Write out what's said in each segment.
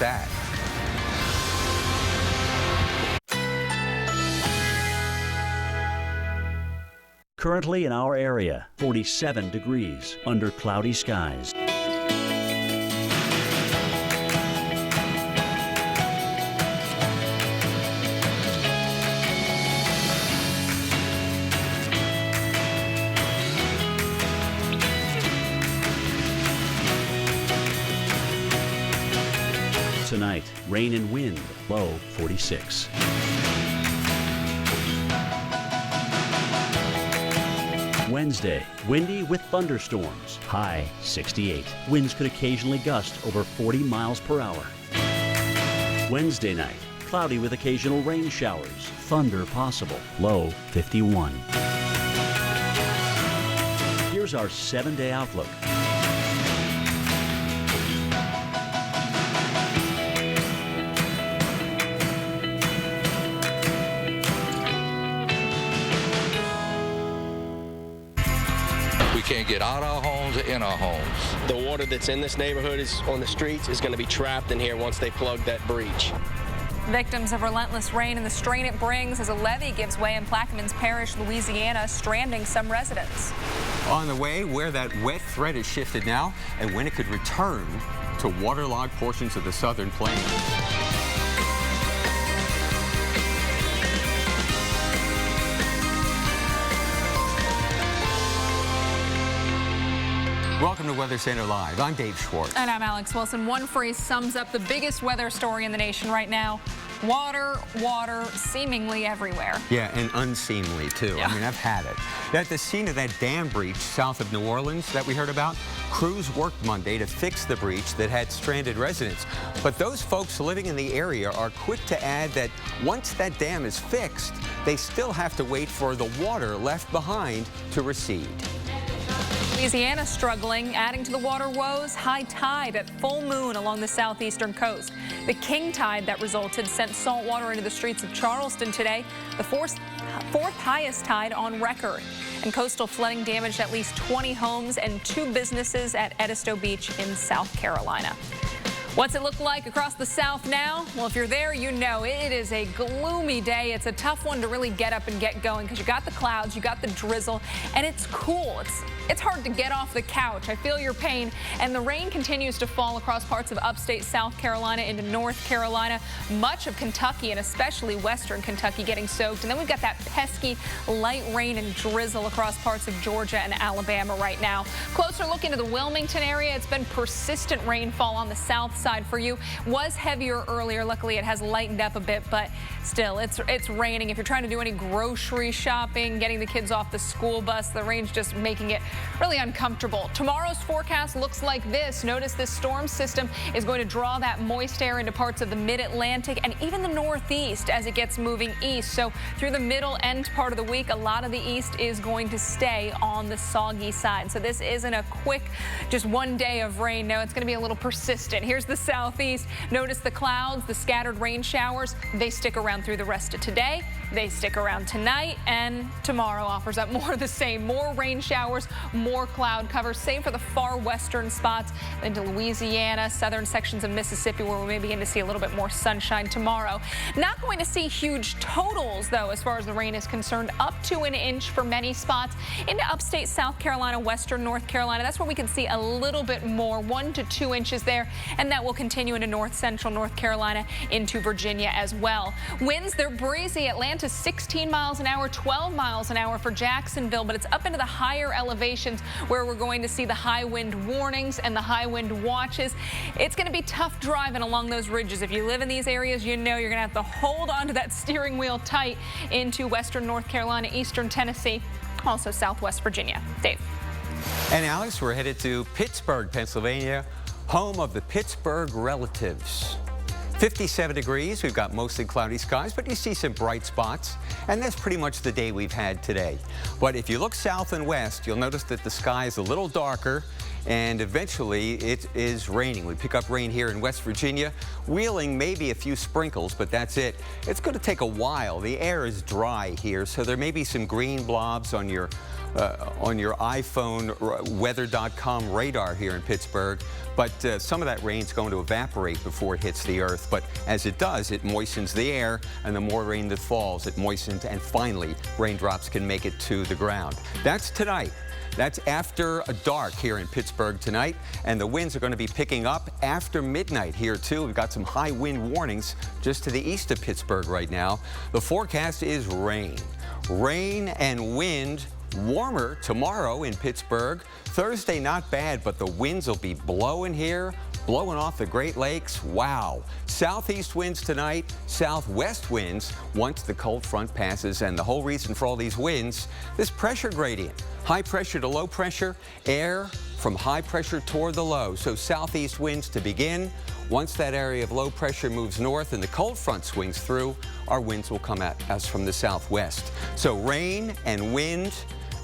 that. Currently in our area, 47 degrees under cloudy skies. Tonight, rain and wind, low 46. Wednesday, windy with thunderstorms, high 68. Winds could occasionally gust over 40 miles per hour. Wednesday night, cloudy with occasional rain showers, thunder possible, low 51. Here's our 7-day outlook. We can't get out our homes or in our homes. The water that's in this neighborhood is on the streets is going to be trapped in here once they plug that breach. Victims of relentless rain and the strain it brings as a levee gives way in Plaquemines Parish, Louisiana, stranding some residents. On the way, where that wet threat is shifted now and when it could return to waterlogged portions of the southern plain. Welcome to Weather Center Live. I'm Dave Schwartz. And I'm Alex Wilson. One phrase sums up the biggest weather story in the nation right now. Water, water, seemingly everywhere. Yeah, and unseemly, too. Yeah. I mean, I've had it. At the scene of that dam breach south of New Orleans that we heard about, crews worked Monday to fix the breach that had stranded residents. But those folks living in the area are quick to add that once that dam is fixed, they still have to wait for the water left behind to recede. Louisiana struggling, adding to the water woes, high tide at full moon along the southeastern coast. The king tide that resulted sent salt water into the streets of Charleston today, the fourth highest tide on record. And coastal flooding damaged at least 20 homes and 2 businesses at Edisto Beach in South Carolina. What's it look like across the South now? Well, if you're there, you know it is a gloomy day. It's a tough one to really get up and get going because you got the clouds, you got the drizzle, and it's cool. It's hard to get off the couch. I feel your pain. And the rain continues to fall across parts of upstate South Carolina into North Carolina. Much of Kentucky and especially western Kentucky getting soaked. And then we've got that pesky light rain and drizzle across parts of Georgia and Alabama right now. Closer look into the Wilmington area. It's been persistent rainfall on the south side for you. Was heavier earlier. Luckily, it has lightened up a bit, but still, it's raining. If you're trying to do any grocery shopping, getting the kids off the school bus, the rain's just making it really uncomfortable. Tomorrow's forecast looks like this. Notice this storm system is going to draw that moist air into parts of the mid-Atlantic and even the northeast as it gets moving east. So through the middle end part of the week, a lot of the east is going to stay on the soggy side. So this isn't a quick, just one day of rain. No, it's going to be a little persistent. Here's the southeast. Notice the clouds, the scattered rain showers. They stick around through the rest of today. They stick around tonight, and tomorrow offers up more of the same. More rain showers, more cloud cover. Same for the far western spots into Louisiana, southern sections of Mississippi, where we may begin to see a little bit more sunshine tomorrow. Not going to see huge totals, though, as far as the rain is concerned. Up to an inch for many spots into upstate South Carolina, western North Carolina. That's where we can see a little bit more, 1 to 2 inches there, and that will continue into north central North Carolina, into Virginia as well. Winds, they're breezy. Atlanta 16 miles an hour, 12 miles an hour for Jacksonville, but it's up into the higher elevations where we're going to see the high wind warnings and the high wind watches. It's going to be tough driving along those ridges. If you live in these areas, you know you're going to have to hold on to that steering wheel tight into western North Carolina, eastern Tennessee, also southwest Virginia. Dave. And Alex, we're headed to Pittsburgh, Pennsylvania, home of the Pittsburgh Relatives. 57 degrees, we've got mostly cloudy skies, but you see some bright spots, and that's pretty much the day we've had today. But if you look south and west, you'll notice that the sky is a little darker, and eventually it is raining. We pick up rain here in West Virginia, Wheeling, maybe a few sprinkles, but that's it. It's going to take a while. The air is dry here, so there may be some green blobs on your on your iPhone weather.com radar here in Pittsburgh. But some of that rain's going to evaporate before it hits the earth. But as it does, it moistens the air, and the more rain that falls, it moistens, and finally, raindrops can make it to the ground. That's tonight. That's after dark here in Pittsburgh tonight, and the winds are going to be picking up after midnight here too. We've got some high wind warnings just to the east of Pittsburgh right now. The forecast is rain. Rain and wind. Warmer tomorrow in Pittsburgh. Thursday not bad, but the winds will be blowing here, blowing off the Great Lakes. Wow. Southeast winds tonight, southwest winds once the cold front passes. And the whole reason for all these winds, this pressure gradient. High pressure to low pressure, air from high pressure toward the low. So southeast winds to begin. Once that area of low pressure moves north and the cold front swings through, our winds will come at us from the southwest. So rain and wind.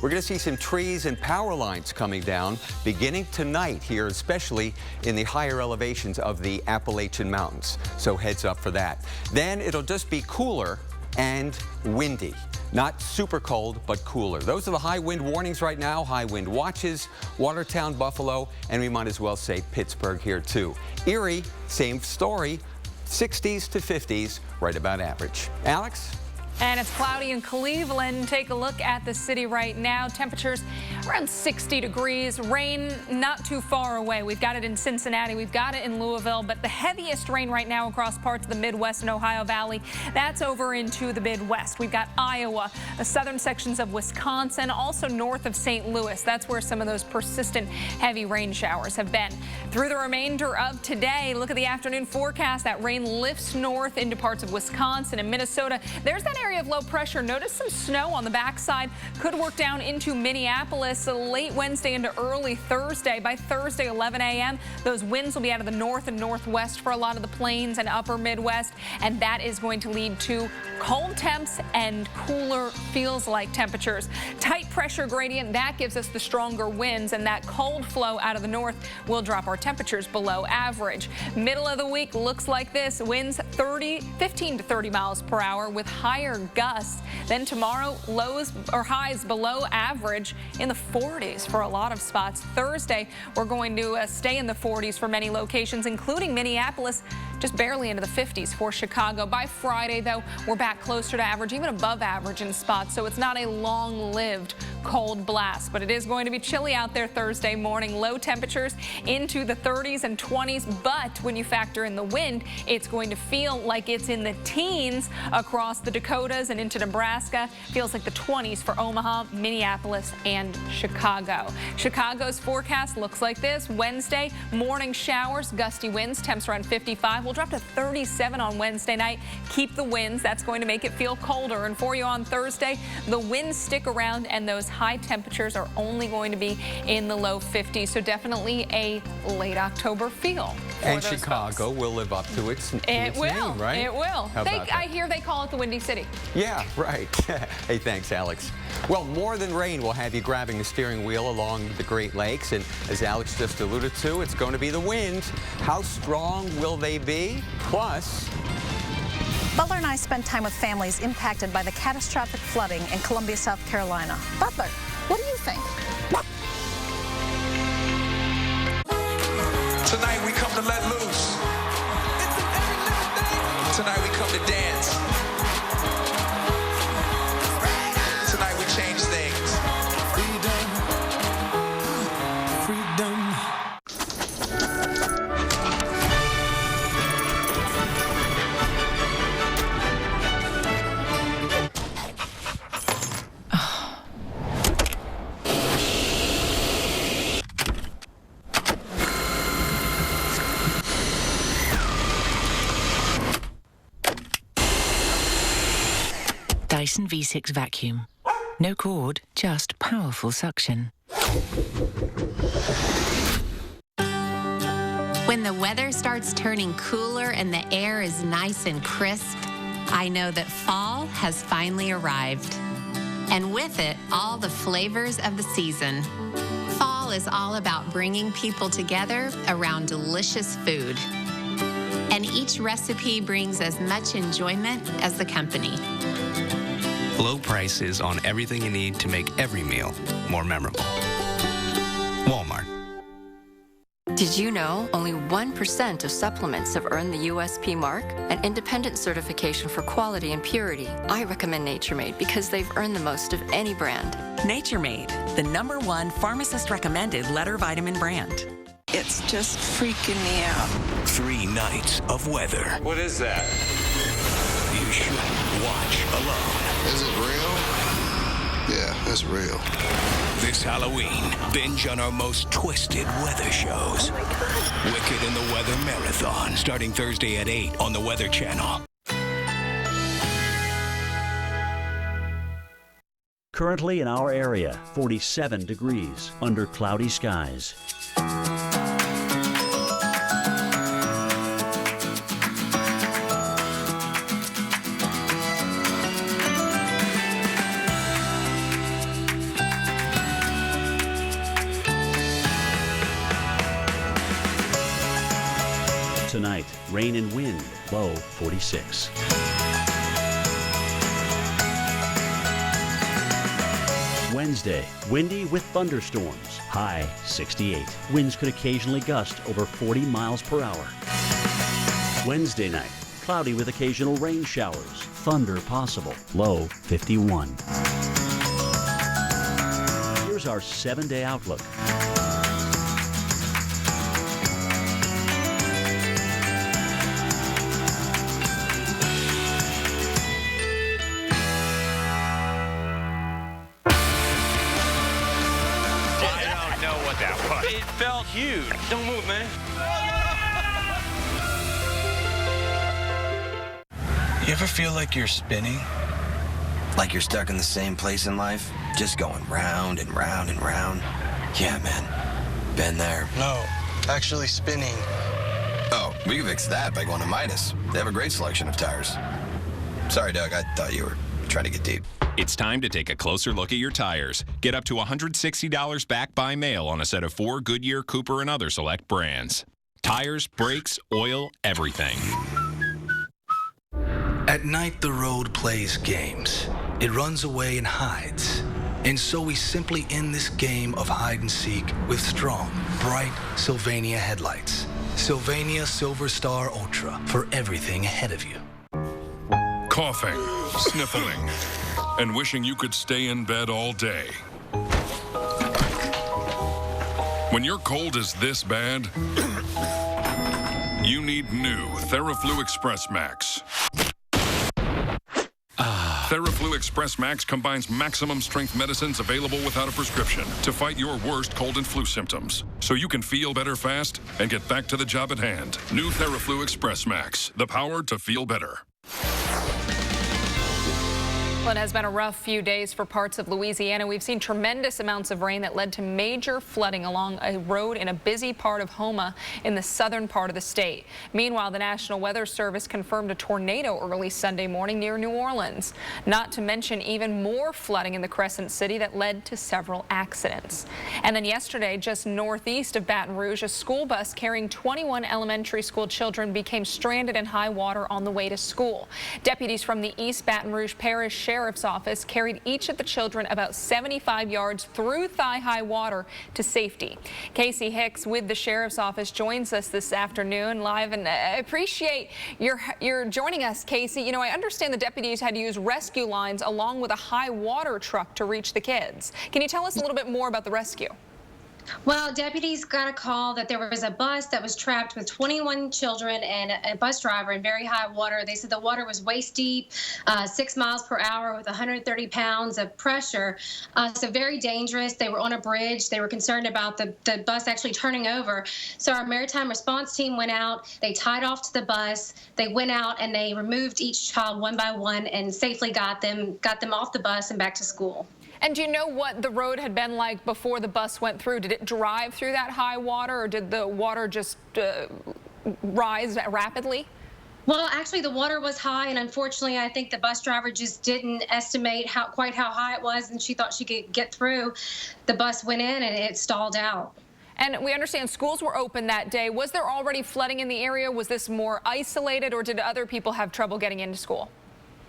We're going to see some trees and power lines coming down beginning tonight here, especially in the higher elevations of the Appalachian Mountains. So heads up for that. Then it'll just be cooler and windy. Not super cold, but cooler. Those are the high wind warnings right now, high wind watches, Watertown, Buffalo, and we might as well say Pittsburgh here too. Erie, same story, 60s to 50s, right about average. Alex? And it's cloudy in Cleveland. Take a look at the city right now. Temperatures around 60 degrees. Rain not too far away. We've got it in Cincinnati. We've got it in Louisville. But the heaviest rain right now across parts of the Midwest and Ohio Valley, that's over into the Midwest. We've got Iowa, the southern sections of Wisconsin, also north of St. Louis. That's where some of those persistent heavy rain showers have been. Through the remainder of today, look at the afternoon forecast. That rain lifts north into parts of Wisconsin and Minnesota. There's that area of low pressure. Notice some snow on the backside. Could work down into Minneapolis late Wednesday into early Thursday. By Thursday, 11 a.m., those winds will be out of the north and northwest for a lot of the plains and upper Midwest, and that is going to lead to cold temps and cooler feels-like temperatures. Tight pressure gradient, that gives us the stronger winds, and that cold flow out of the north will drop our temperatures below average. Middle of the week looks like this. Winds 15 to 30 miles per hour with higher gusts. Then tomorrow, lows or highs below average in the 40s for a lot of spots. Thursday, we're going to stay in the 40s for many locations, including Minneapolis, just barely into the 50s for Chicago. By Friday, though, we're back closer to average, even above average in spots, so it's not a long-lived cold blast, but it is going to be chilly out there Thursday morning. Low temperatures into the 30s and 20s, but when you factor in the wind, it's going to feel like it's in the teens across the Dakotas and into Nebraska. Feels like the 20s for Omaha, Minneapolis, and Chicago. Chicago's forecast looks like this. Wednesday, morning showers, gusty winds, temps around 55. We'll drop to 37 on Wednesday night. Keep the winds. That's going to make it feel colder. And for you on Thursday, the winds stick around and those high temperatures are only going to be in the low 50s. So definitely a late October feel. And Chicago will live up to its name, right? It will. How about that? I hear they call it the Windy City. Yeah, right. Hey, thanks, Alex. Well, more than rain will have you grabbing the steering wheel along the Great Lakes. And as Alex just alluded to, it's going to be the wind. How strong will they be? Plus, Butler and I spent time with families impacted by the catastrophic flooding in Columbia, South Carolina. Butler, what do you think? Tonight we come to let loose. Tonight we come to dance. Tonight we change things. Freedom. Freedom. Dyson V6 Vacuum. No cord, just powerful suction. When the weather starts turning cooler and the air is nice and crisp, I know that fall has finally arrived. And with it, all the flavors of the season. Fall is all about bringing people together around delicious food. And each recipe brings as much enjoyment as the company. Low prices on everything you need to make every meal more memorable. Walmart. Did you know only 1% of supplements have earned the USP mark, an independent certification for quality and purity? I recommend Nature Made because they've earned the most of any brand. Nature Made, the #1 pharmacist-recommended letter vitamin brand. It's just freaking me out. 3 nights of weather. What is that? You shouldn't watch alone. Is it real? Yeah, it's real. This Halloween, binge on our most twisted weather shows. Oh my God. Wicked in the Weather Marathon, starting Thursday at 8 on the Weather Channel. Currently in our area, 47 degrees under cloudy skies. Tonight, rain and wind, low 46. Wednesday, windy with thunderstorms, high 68. Winds could occasionally gust over 40 miles per hour. Wednesday night, cloudy with occasional rain showers, thunder possible, low 51. Here's our 7-day outlook. It felt huge. Don't move, man. You ever feel like you're spinning? Like you're stuck in the same place in life? Just going round and round and round? Yeah, man. Been there. No, actually spinning. Oh, we can fix that by going to Midas. They have a great selection of tires. Sorry, Doug. I thought you were trying to get deep. It's time to take a closer look at your tires. Get up to $160 back by mail on a set of 4 Goodyear, Cooper, and other select brands. Tires, brakes, oil, everything. At night, the road plays games. It runs away and hides. And so we simply end this game of hide and seek with strong, bright Sylvania headlights. Sylvania Silver Star Ultra for everything ahead of you. Coughing, sniffling, and wishing you could stay in bed all day. When your cold is this bad, you need new Theraflu Express Max. Theraflu Express Max combines maximum strength medicines available without a prescription to fight your worst cold and flu symptoms, so you can feel better fast and get back to the job at hand. New Theraflu Express Max, the power to feel better. Well, it has been a rough few days for parts of Louisiana. We've seen tremendous amounts of rain that led to major flooding along a road in a busy part of Houma in the southern part of the state. Meanwhile, the National Weather Service confirmed a tornado early Sunday morning near New Orleans. Not to mention even more flooding in the Crescent City that led to several accidents. And then yesterday, just northeast of Baton Rouge, a school bus carrying 21 elementary school children became stranded in high water on the way to school. Deputies from the East Baton Rouge Parish Sheriff's Office carried each of the children about 75 yards through thigh-high water to safety. Casey Hicks with the Sheriff's Office joins us this afternoon live, and I appreciate your joining us, Casey. You know, I understand the deputies had to use rescue lines along with a high water truck to reach the kids. Can you tell us a little bit more about the rescue? Well, deputies got a call that there was a bus that was trapped with 21 children and a bus driver in very high water. They said the water was waist deep, 6 miles per hour with 130 pounds of pressure. So very dangerous. They were on a bridge. They were concerned about the bus actually turning over. So our maritime response team went out. They tied off to the bus. They went out and they removed each child one by one and safely got them off the bus and back to school. And do you know what the road had been like before the bus went through? Did it drive through that high water, or did the water just rise rapidly? Well, actually, the water was high, and unfortunately, I think the bus driver just didn't estimate quite how high it was, and she thought she could get through. The bus went in, and it stalled out. And we understand schools were open that day. Was there already flooding in the area? Was this more isolated, or did other people have trouble getting into school?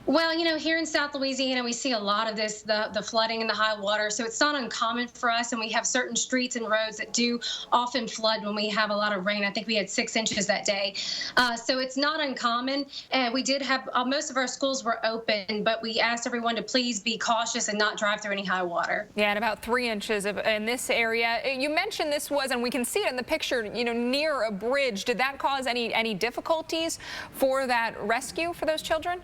Well, you know, here in South Louisiana, we see a lot of this, the flooding and the high water. So it's not uncommon for us. And we have certain streets and roads that do often flood when we have a lot of rain. I think we had 6 inches that day. So it's not uncommon. And we did have, most of our schools were open, but we asked everyone to please be cautious and not drive through any high water. Yeah, and about 3 inches in this area. You mentioned this was, and we can see it in the picture, you know, near a bridge. Did that cause any difficulties for that rescue for those children?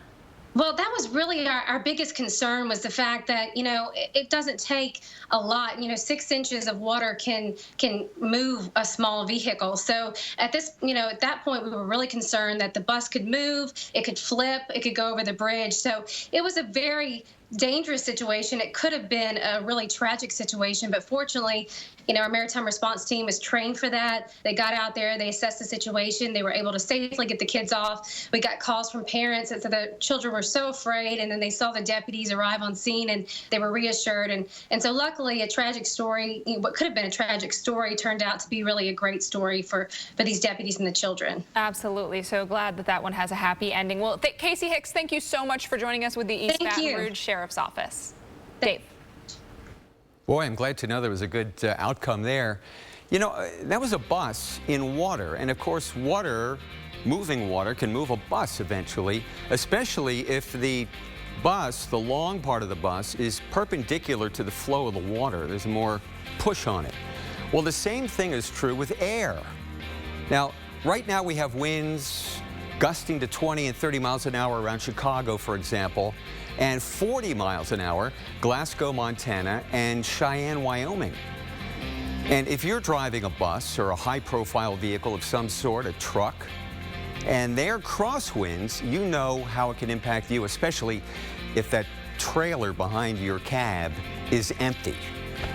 Well, that was really our biggest concern, was the fact that, you know, it doesn't take a lot. You know, 6 inches of water can move a small vehicle. So at this, you know, at that point, we were really concerned that the bus could move, it could flip, it could go over the bridge. So it was a very dangerous situation. It could have been a really tragic situation, but fortunately, you know, our maritime response team is trained for that. They got out there, they assessed the situation, they were able to safely get the kids off. We got calls from parents that said the children were so afraid, and then they saw the deputies arrive on scene and they were reassured. And so luckily, a tragic story, what could have been a tragic story, turned out to be really a great story for these deputies and the children. Absolutely. So glad that that one has a happy ending. Well, Casey Hicks, thank you so much for joining us with the East Baton Rouge Sheriff's Office. Dave. Boy, I'm glad to know there was a good outcome there. You know, that was a bus in water, and of course, moving water can move a bus eventually, especially if the bus, the long part of the bus, is perpendicular to the flow of the water. There's more push on it. Well, the same thing is true with air. Now, right now we have winds gusting to 20 and 30 miles an hour around Chicago, for example, and 40 miles an hour, Glasgow, Montana, and Cheyenne, Wyoming. And if you're driving a bus or a high-profile vehicle of some sort, a truck, and they're crosswinds, you know how it can impact you, especially if that trailer behind your cab is empty.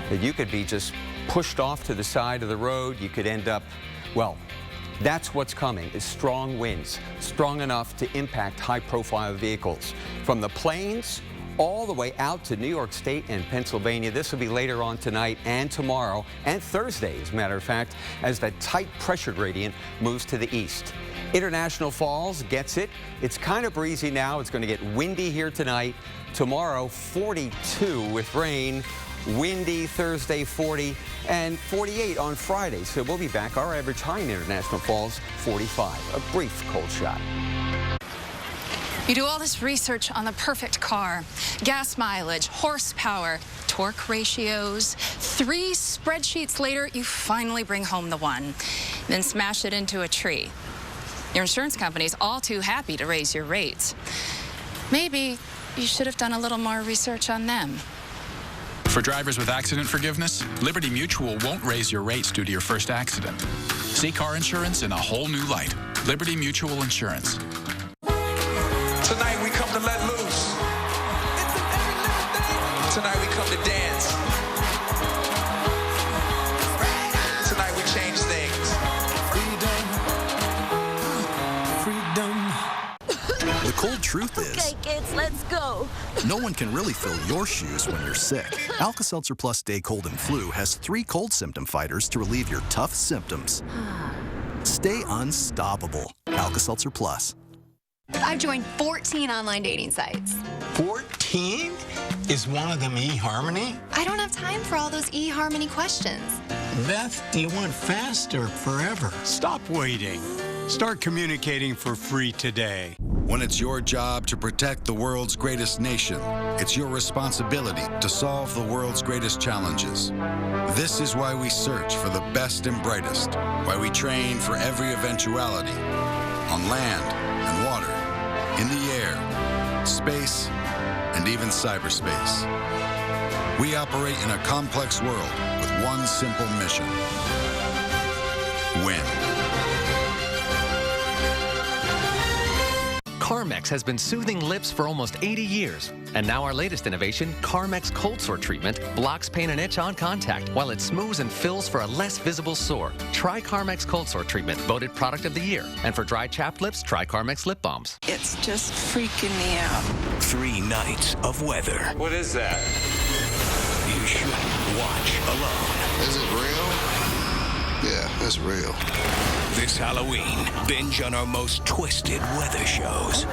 That you could be just pushed off to the side of the road. You could end up, well, that's what's coming, is strong winds, strong enough to impact high-profile vehicles. From the plains all the way out to New York State and Pennsylvania. This will be later on tonight and tomorrow and Thursday, as a matter of fact, as that tight pressure gradient moves to the east. International Falls gets it. It's kind of breezy now. It's going to get windy here tonight. Tomorrow, 42 with rain. Windy Thursday, 40, and 48 on Friday. So we'll be back. Our average high in International Falls, 45. A brief cold shot. You do all this research on the perfect car, gas mileage, horsepower, torque ratios. 3 spreadsheets later, you finally bring home the one, then smash it into a tree. Your insurance company's all too happy to raise your rates. Maybe you should have done a little more research on them. For drivers with accident forgiveness, Liberty Mutual won't raise your rates due to your first accident. See car insurance in a whole new light. Liberty Mutual Insurance. Tonight we come to let loose. Tonight we come to dance. Tonight we change things. Freedom. The cold truth is, Okay, kids, let's go. no one can really fill your shoes when you're sick. Alka-Seltzer Plus Day Cold and Flu has 3 cold symptom fighters to relieve your tough symptoms. Stay unstoppable. Alka-Seltzer Plus. I've joined 14 online dating sites. 14? Is one of them eHarmony? I don't have time for all those eHarmony questions. Beth, do you want fast or forever? Stop waiting. Start communicating for free today. When it's your job to protect the world's greatest nation, it's your responsibility to solve the world's greatest challenges. This is why we search for the best and brightest, why we train for every eventuality, on land and water, in the air, space, and even cyberspace. We operate in a complex world with one simple mission: win. Carmex has been soothing lips for almost 80 years. And now our latest innovation, Carmex Cold Sore Treatment, blocks pain and itch on contact while it smooths and fills for a less visible sore. Try Carmex Cold Sore Treatment, voted Product of the Year. And for dry, chapped lips, try Carmex Lip Balms. It's just freaking me out. 3 nights of weather. What is that? You shouldn't watch alone. Is it real? Yeah, that's real. This Halloween, binge on our most twisted weather shows.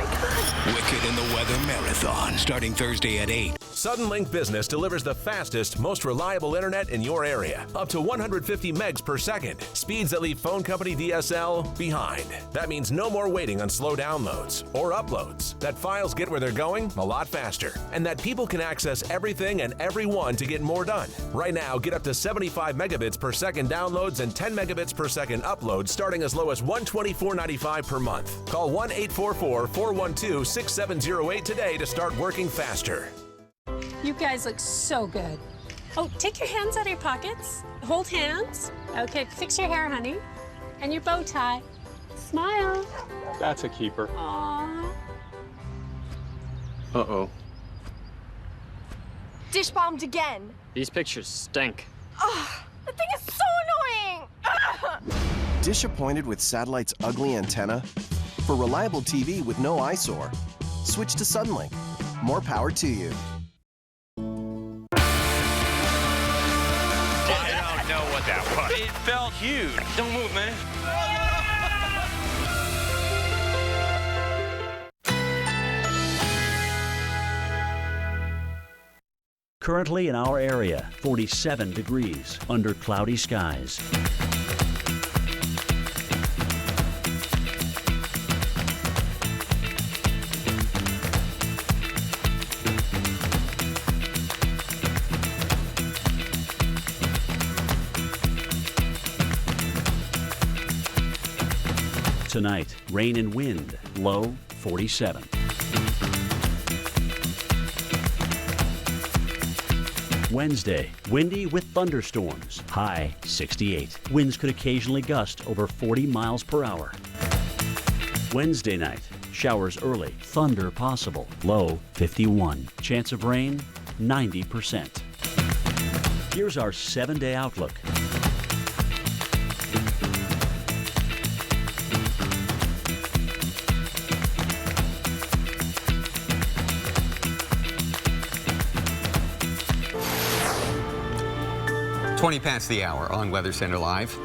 Wicked in the Weather Marathon, starting Thursday at 8. Suddenlink Business delivers the fastest, most reliable internet in your area. Up to 150 megs per second. Speeds that leave phone company DSL behind. That means no more waiting on slow downloads or uploads. That files get where they're going a lot faster. And that people can access everything and everyone to get more done. Right now, get up to 75 megabits per second downloads and 10 megabits per second uploads starting as low as $124.95 per month. Call 1-844-412-6708 today to start working faster. You guys look so good. Oh, take your hands out of your pockets. Hold hands. Okay, fix your hair, honey. And your bow tie. Smile. That's a keeper. Aww. Uh-oh. Dish bombed again. These pictures stink. Oh, the thing is so annoying. Disappointed with Satellite's ugly antenna? For reliable TV with no eyesore, switch to Suddenlink. More power to you. I don't know what that was. It felt huge. Don't move, man. Currently in our area, 47 degrees under cloudy skies. Tonight, rain and wind, low 47. Wednesday, windy with thunderstorms, high 68. Winds could occasionally gust over 40 miles per hour. Wednesday night, showers early, thunder possible, low 51. Chance of rain, 90%. Here's our 7-day outlook. Twenty past the hour on Weather Center Live.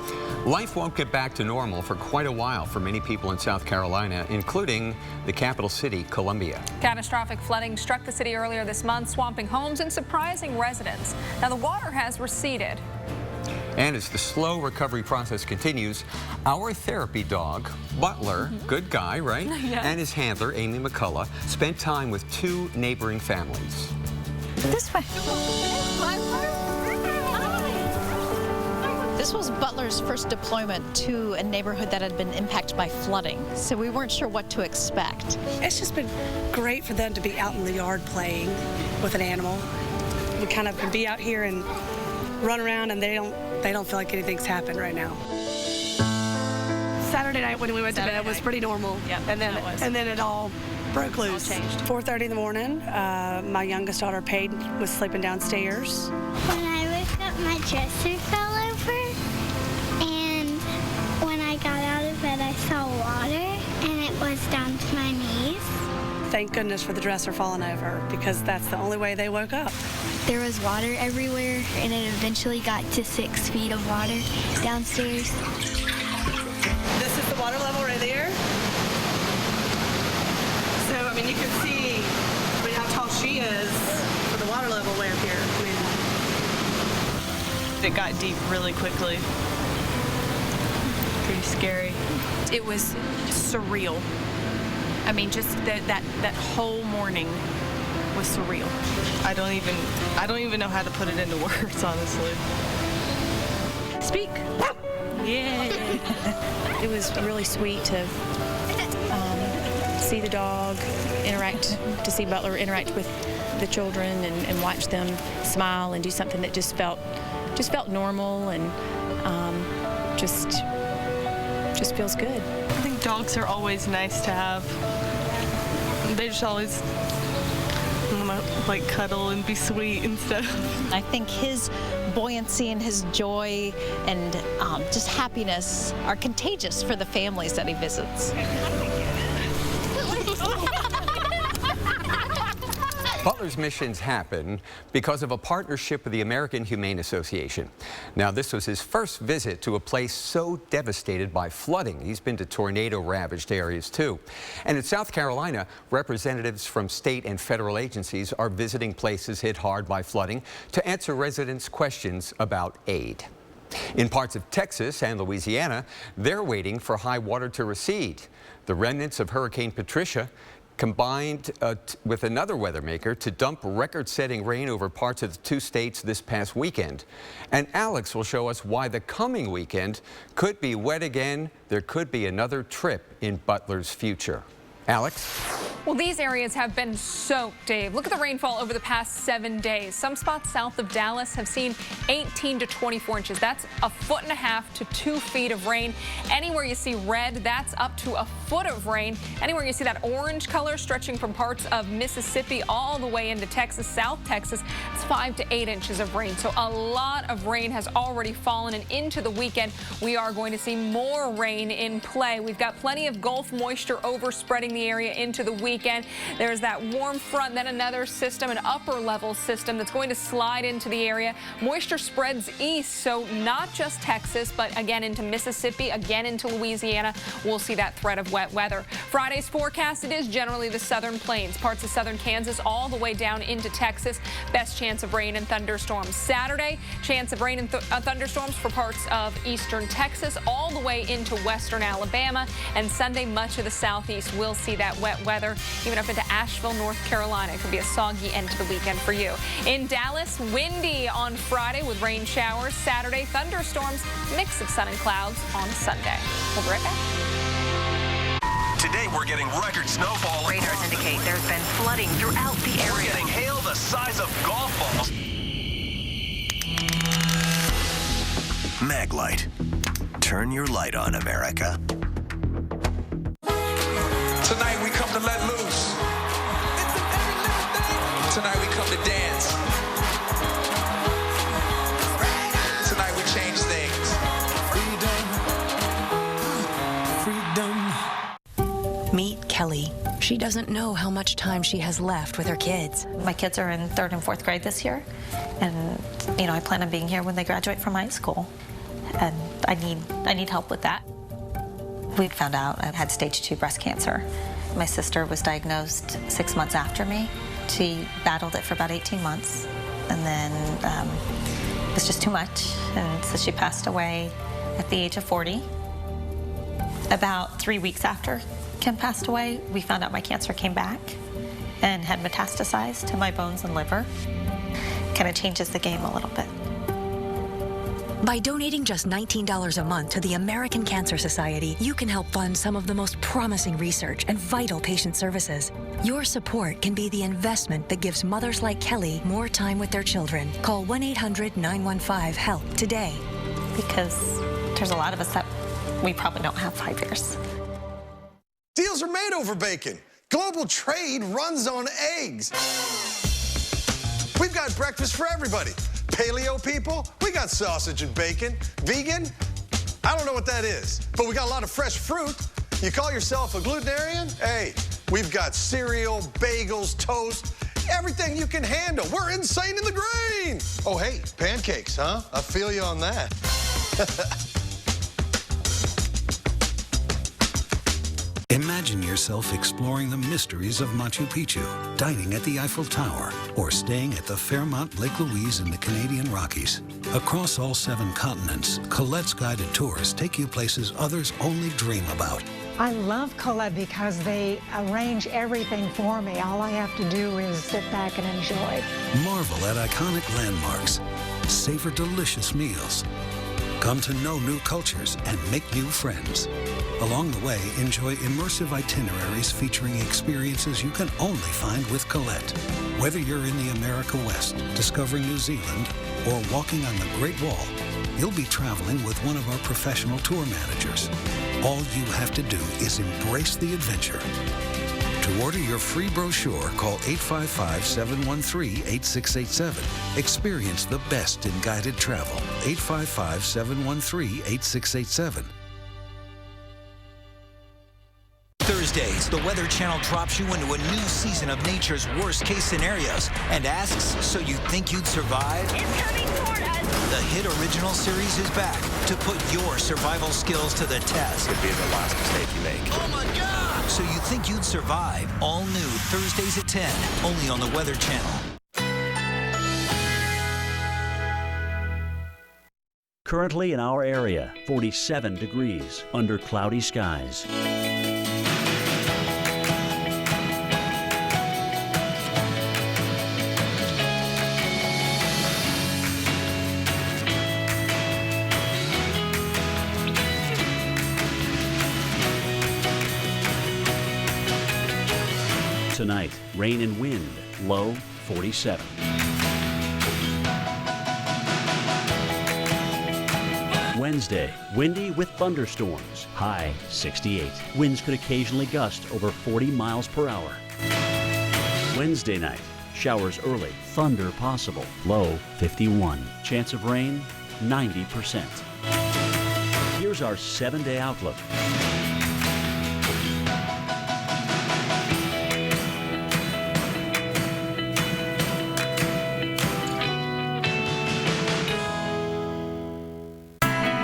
Life won't get back to normal for quite a while for many people in South Carolina, including the capital city, Columbia. Catastrophic flooding struck the city earlier this month, swamping homes and surprising residents. Now the water has receded. And as the slow recovery process continues, our therapy dog, Butler, good guy, right? Yeah. And his handler, Amy McCullough, spent time with 2 neighboring families. This way. This was Butler's first deployment to a neighborhood that had been impacted by flooding, so we weren't sure what to expect. It's just been great for them to be out in the yard playing with an animal. We kind of can be out here and run around, and they don't feel like anything's happened right now. Saturday night when we went to bed was pretty normal, and then it all broke loose. 4:30 in the morning, my youngest daughter Paige was sleeping downstairs. When I woke up, my dresser fell over, and when I got out of bed, I saw water, and it was down to my knees. Thank goodness for the dresser falling over, because that's the only way they woke up. There was water everywhere, and it eventually got to 6 feet of water downstairs. This is the water level right there. So, I mean, you can see how tall she is for the water level way up here. I mean, it got deep really quickly. Pretty scary. It was surreal. I mean, just that whole morning was surreal. I don't even know how to put it into words, honestly. Speak. Yeah. It was really sweet to see the dog interact, to see Butler interact with the children and watch them smile and do something that just felt normal and just feels good. I think dogs are always nice to have. They just always like cuddle and be sweet and stuff. I think his buoyancy and his joy and just happiness are contagious for the families that he visits. Butler's missions happen because of a partnership with the American Humane Association. Now, this was his first visit to a place so devastated by flooding. He's been to tornado-ravaged areas, too. And in South Carolina, representatives from state and federal agencies are visiting places hit hard by flooding to answer residents' questions about aid. In parts of Texas and Louisiana, they're waiting for high water to recede. The remnants of Hurricane Patricia combined with another weather maker to dump record-setting rain over parts of the two states this past weekend. And Alex will show us why the coming weekend could be wet again. There could be another trip in Butler's future. Alex? Well, these areas have been soaked, Dave. Look at the rainfall over the past 7 days. Some spots south of Dallas have seen 18 to 24 inches. That's 1.5 to 2 feet of rain. Anywhere you see red, that's up to a foot of rain. Anywhere you see that orange color stretching from parts of Mississippi all the way into Texas, South Texas, it's 5 to 8 inches of rain. So a lot of rain has already fallen, and into the weekend, we are going to see more rain in play. We've got plenty of Gulf moisture overspreading the area into the weekend. There's that warm front, then another system, an upper level system that's going to slide into the area. Moisture spreads east, so not just Texas, but again into Mississippi, again into Louisiana. We'll see that threat of wet weather. Friday's forecast, it is generally the southern plains, parts of southern Kansas, all the way down into Texas. Best chance of rain and thunderstorms. Saturday, chance of rain and thunderstorms for parts of eastern Texas, all the way into western Alabama. And Sunday, much of the southeast will see that wet weather, even up into Asheville, North Carolina. It could be a soggy end to the weekend for you. In Dallas, windy on Friday with rain showers. Saturday, thunderstorms, mix of sun and clouds on Sunday. We'll be right back. Today we're getting record snowfall. Radars indicate there's been flooding throughout the area. We're getting hail the size of golf balls. Maglite. Turn your light on, America. Tonight we come to let loose. Tonight we come to dance. Tonight we change things. Freedom. Meet Kelly. She doesn't know how much time she has left with her kids. My kids are in 3rd and 4th grade this year, and I plan on being here when they graduate from high school, and I need help with that. We found out I had stage 2 breast cancer. My sister was diagnosed 6 months after me. She battled it for about 18 months, and then it was just too much, and so she passed away at the age of 40. About 3 weeks after Kim passed away, we found out my cancer came back and had metastasized to my bones and liver. Kind of changes the game a little bit. By donating just $19 a month to the American Cancer Society, you can help fund some of the most promising research and vital patient services. Your support can be the investment that gives mothers like Kelly more time with their children. Call 1-800-915-HELP today. Because there's a lot of us that we probably don't have 5 years. Deals are made over bacon. Global trade runs on eggs. We've got breakfast for everybody. Paleo people, we got sausage and bacon. Vegan, I don't know what that is, but we got a lot of fresh fruit. You call yourself a glutenarian? Hey, we've got cereal, bagels, toast, everything you can handle. We're insane in the grain. Oh, hey, pancakes, huh? I feel you on that. Imagine yourself exploring the mysteries of Machu Picchu, dining at the Eiffel Tower, or staying at the Fairmont Lake Louise in the Canadian Rockies. Across all 7 continents, Colette's guided tours take you places others only dream about. I love Colette because they arrange everything for me. All I have to do is sit back and enjoy. Marvel at iconic landmarks. Savor delicious meals. Come to know new cultures and make new friends. Along the way, enjoy immersive itineraries featuring experiences you can only find with Colette. Whether you're in the America West, discovering New Zealand, or walking on the Great Wall, you'll be traveling with one of our professional tour managers. All you have to do is embrace the adventure. To order your free brochure, call 855-713-8687. Experience the best in guided travel. 855-713-8687. Thursdays, the Weather Channel drops you into a new season of nature's worst-case scenarios and asks, so you think you'd survive? It's coming toward us. The hit original series is back to put your survival skills to the test. Could be the last mistake you make. Oh my God! So You Think You'd Survive, all new Thursdays at 10, only on the Weather Channel. Currently in our area, 47 degrees under cloudy skies. Tonight, rain and wind, low 47. Wednesday, windy with thunderstorms, high 68. Winds could occasionally gust over 40 miles per hour. Wednesday night, showers early, thunder possible, low 51. Chance of rain, 90%. Here's our 7-day outlook.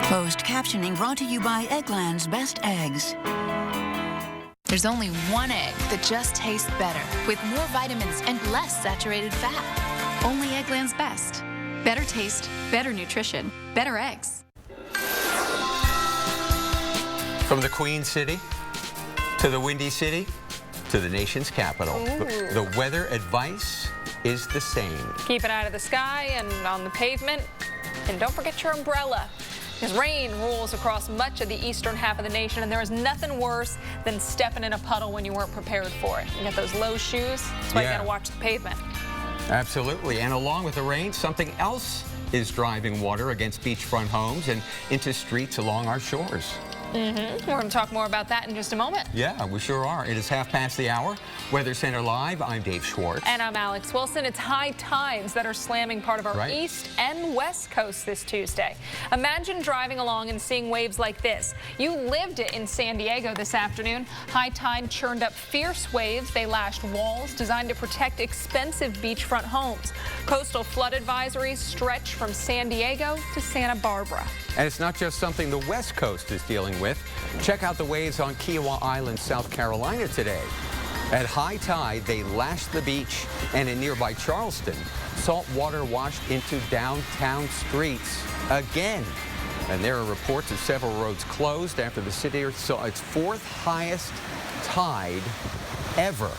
Closed captioning brought to you by Eggland's Best Eggs. There's only one egg that just tastes better, with more vitamins and less saturated fat. Only Eggland's Best. Better taste, better nutrition, better eggs. From the Queen City to the Windy City to the nation's capital, the weather advice is the same. Keep it out of the sky and on the pavement. And don't forget your umbrella. Because rain rules across much of the eastern half of the nation, and there is nothing worse than stepping in a puddle when you weren't prepared for it. You got those low shoes, that's why you got to watch the pavement. Absolutely, and along with the rain, something else is driving water against beachfront homes and into streets along our shores. We're going to talk more about that in just a moment. Yeah, we sure are. It is half past the hour. Weather Center Live, I'm Dave Schwartz. And I'm Alex Wilson. It's high tides that are slamming part of our east and west coast this Tuesday. Imagine driving along and seeing waves like this. You lived it in San Diego this afternoon. High tide churned up fierce waves. They lashed walls designed to protect expensive beachfront homes. Coastal flood advisories stretch from San Diego to Santa Barbara. And it's not just something the West Coast is dealing with. Check out the waves on Kiowa Island, South Carolina today. At high tide, they lashed the beach, and in nearby Charleston, salt water washed into downtown streets again. And there are reports of several roads closed after the city saw its 4th highest tide ever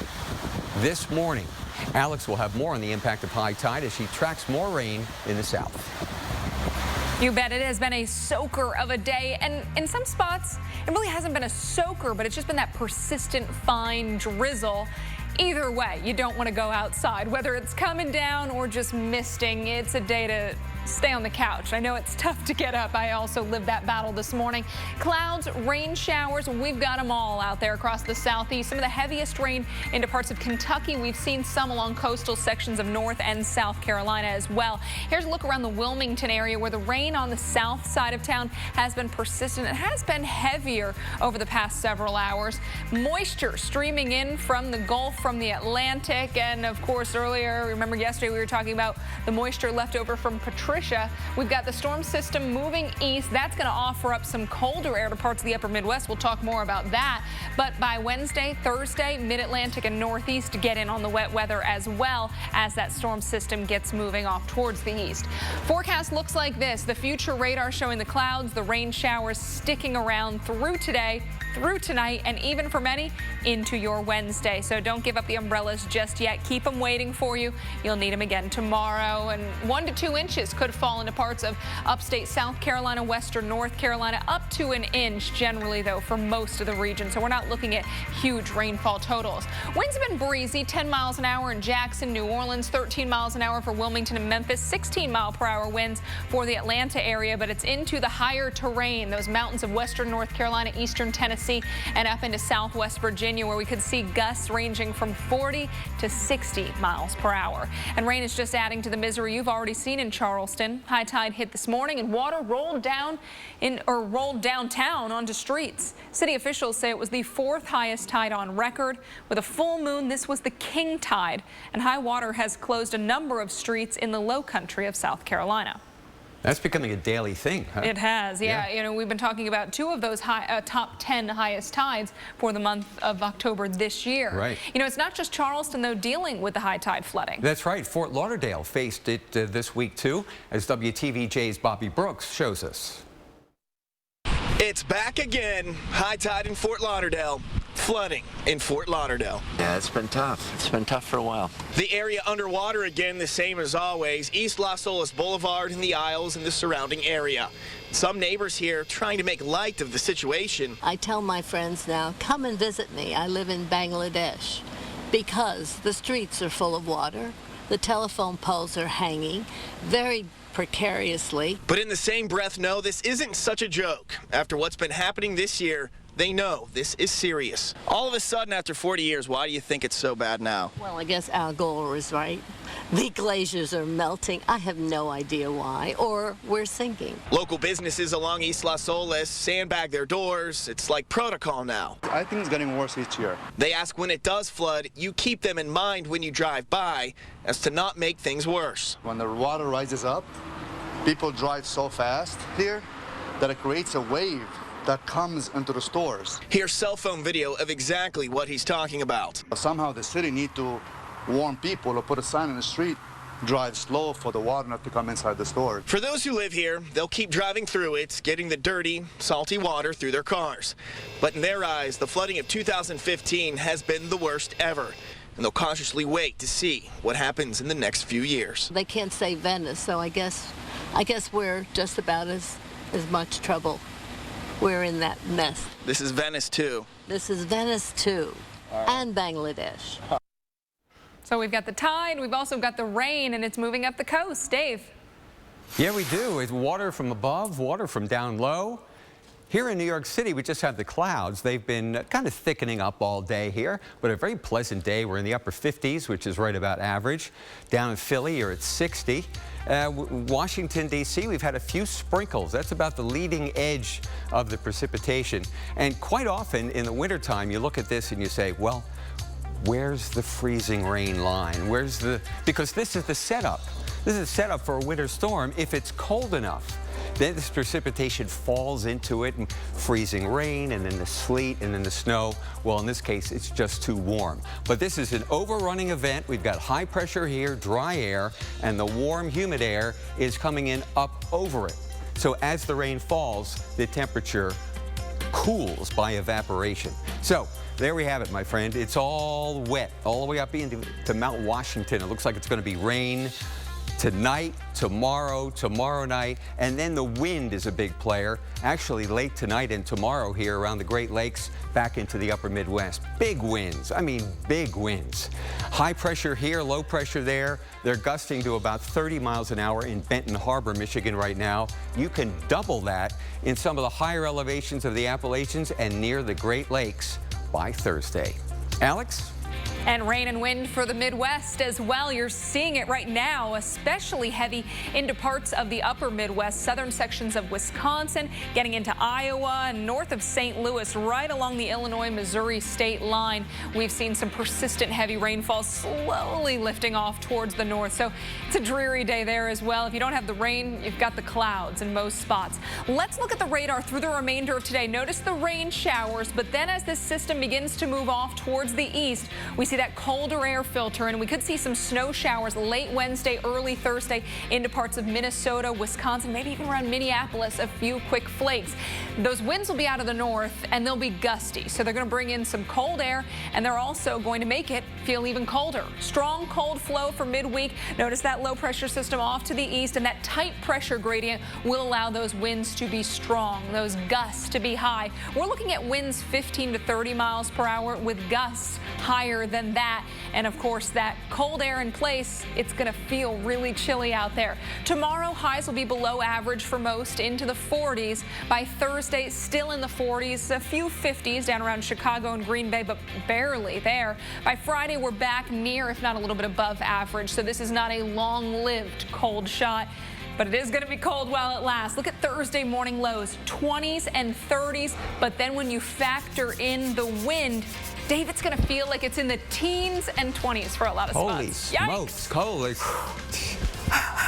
this morning. Alex will have more on the impact of high tide as she tracks more rain in the south. You bet. It has been a soaker of a day, and in some spots it really hasn't been a soaker, but it's just been that persistent fine drizzle. Either way, you don't want to go outside, whether it's coming down or just misting. It's a day to stay on the couch. I know it's tough to get up. I also lived that battle this morning. Clouds, rain showers, we've got them all out there across the southeast. Some of the heaviest rain into parts of Kentucky. We've seen some along coastal sections of North and South Carolina as well. Here's a look around the Wilmington area where the rain on the south side of town has been persistent. It has been heavier over the past several hours. Moisture streaming in from the Gulf, from the Atlantic, and of course earlier, remember yesterday we were talking about the moisture left over from Patricia. We've got the storm system moving east. That's going to offer up some colder air to parts of the upper Midwest. We'll talk more about that. But by Wednesday, Thursday, mid-Atlantic and northeast get in on the wet weather as well as that storm system gets moving off towards the east. Forecast looks like this. The future radar showing the clouds, the rain showers sticking around through today, through tonight, and even for many into your Wednesday. So don't give up the umbrellas just yet. Keep them waiting for you. You'll need them again tomorrow, and 1 to 2 inches could fall into parts of upstate South Carolina, western North Carolina, up to an inch generally, though, for most of the region. So we're not looking at huge rainfall totals. Winds have been breezy, 10 miles an hour in Jackson, New Orleans, 13 miles an hour for Wilmington and Memphis, 16-mile-per-hour winds for the Atlanta area, but it's into the higher terrain, those mountains of western North Carolina, eastern Tennessee, Tennessee and up into southwest Virginia, where we could see gusts ranging from 40 to 60 miles per hour. And rain is just adding to the misery you've already seen in Charleston. High tide hit this morning and water rolled downtown onto streets. City officials say it was the 4th highest tide on record. With a full moon, this was the king tide, and high water has closed a number of streets in the low country of South Carolina. That's becoming a daily thing, huh? It has, yeah. You know, we've been talking about 2 of those top 10 highest tides for the month of October this year. Right. You know, it's not just Charleston, though, dealing with the high tide flooding. That's right. Fort Lauderdale faced it this week, too, as WTVJ's Bobby Brooks shows us. It's back again. High tide in Fort Lauderdale. Flooding in Fort Lauderdale. Yeah, it's been tough. It's been tough for a while. The area underwater again, the same as always. East Las Olas Boulevard and the Isles and the surrounding area. Some neighbors here trying to make light of the situation. I tell my friends now, come and visit me. I live in Bangladesh because the streets are full of water. The telephone poles are hanging very precariously. But in the same breath, no, this isn't such a joke. After what's been happening this year, they know this is serious. All of a sudden, after 40 years, why do you think it's so bad now? Well, I guess Al Gore was right. The glaciers are melting. I have no idea why, or we're sinking. Local businesses along East Las Olas sandbag their doors. It's like protocol now. I think it's getting worse each year. They ask when it does flood, you keep them in mind when you drive by, as to not make things worse. When the water rises up, people drive so fast here that it creates a wave that comes into the stores. Here's cell phone video of exactly what he's talking about. Somehow the city need to warn people or put a sign in the street, drive slow for the water not to come inside the store. For those who live here, they'll keep driving through it, getting the dirty, salty water through their cars. But in their eyes, the flooding of 2015 has been the worst ever. And they'll cautiously wait to see what happens in the next few years. They can't say Venice, so I guess we're just about as much trouble. We're in that mess. This is Venice, too. This is Venice, too, and Bangladesh. So we've got the tide, we've also got the rain, and it's moving up the coast. Dave. Yeah, we do. It's water from above, water from down low. Here in New York City, we just have the clouds. They've been kind of thickening up all day here, but a very pleasant day. We're in the upper 50s, which is right about average. Down in Philly, you're at 60. Washington, D.C., we've had a few sprinkles. That's about the leading edge of the precipitation. And quite often in the wintertime, you look at this and you say, well, where's the freezing rain line? Because this is the setup. This is a setup for a winter storm if it's cold enough. Then this precipitation falls into it, and freezing rain, and then the sleet, and then the snow. Well, in this case, it's just too warm. But this is an overrunning event. We've got high pressure here, dry air, and the warm, humid air is coming in up over it. So as the rain falls, the temperature cools by evaporation. So there we have it, my friend. It's all wet, all the way up into Mount Washington. It looks like it's going to be rain tonight, tomorrow night, and then the wind is a big player. Actually, late tonight and tomorrow here around the Great Lakes, back into the upper Midwest. Big winds, I mean big winds. High pressure here, low pressure there. They're gusting to about 30 miles an hour in Benton Harbor, Michigan right now. You can double that in some of the higher elevations of the Appalachians and near the Great Lakes by Thursday. Alex? And rain and wind for the Midwest as well. You're seeing it right now, especially heavy into parts of the upper Midwest, southern sections of Wisconsin, getting into Iowa and north of St. Louis, right along the Illinois-Missouri state line. We've seen some persistent heavy rainfall slowly lifting off towards the north. So it's a dreary day there as well. If you don't have the rain, you've got the clouds in most spots. Let's look at the radar through the remainder of today. Notice the rain showers, but then as this system begins to move off towards the east, we see that colder air filter, and we could see some snow showers late Wednesday, early Thursday into parts of Minnesota, Wisconsin, maybe even around Minneapolis, a few quick flakes. Those winds will be out of the north and they'll be gusty, so they're going to bring in some cold air, and they're also going to make it feel even colder. Strong cold flow for midweek. Notice that low pressure system off to the east, and that tight pressure gradient will allow those winds to be strong, those gusts to be high. We're looking at winds 15 to 30 miles per hour with gusts higher than than that. And of course, that cold air in place, it's going to feel really chilly out there. Tomorrow, highs will be below average for most, into the 40s. By Thursday, still in the 40s, a few 50s down around Chicago and Green Bay, but barely there. By Friday, we're back near, if not a little bit above average. So this is not a long-lived cold shot, but it is going to be cold while it lasts. Look at Thursday morning lows, 20s and 30s. But then when you factor in the wind, Dave, it's going to feel like it's in the teens and 20s for a lot of Holy spots. smokes, cold.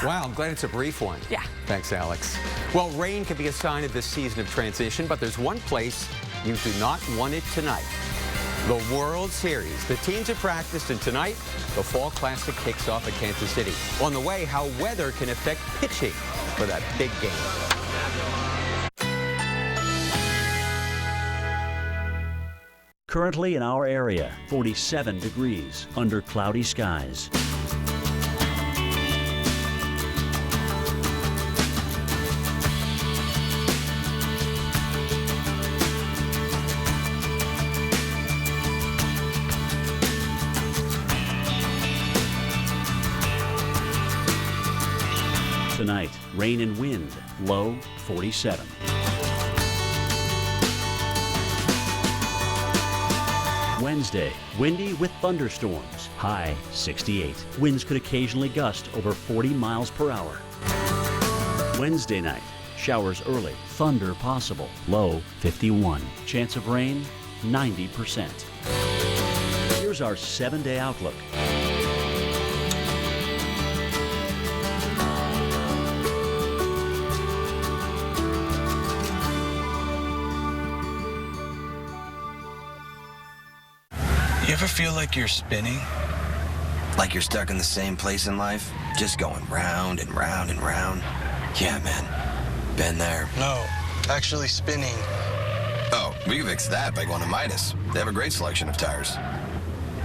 Wow, I'm glad it's a brief one. Yeah. Thanks, Alex. Well, rain can be a sign of this season of transition, but there's one place you do not want it tonight. The World Series. The teams have practiced, and tonight, the Fall Classic kicks off at Kansas City. On the way, how weather can affect pitching for that big game. Currently in our area, 47 degrees under cloudy skies. Tonight, rain and wind, low 47. Wednesday, windy with thunderstorms, high 68. Winds could occasionally gust over 40 miles per hour. Wednesday night, showers early, thunder possible, low 51. Chance of rain, 90%. Here's our 7-day outlook. You ever feel like you're spinning? Like you're stuck in the same place in life? Just going round and round and round? Yeah, man. Been there. No, actually spinning. Oh, we can fix that by going to Midas. They have a great selection of tires.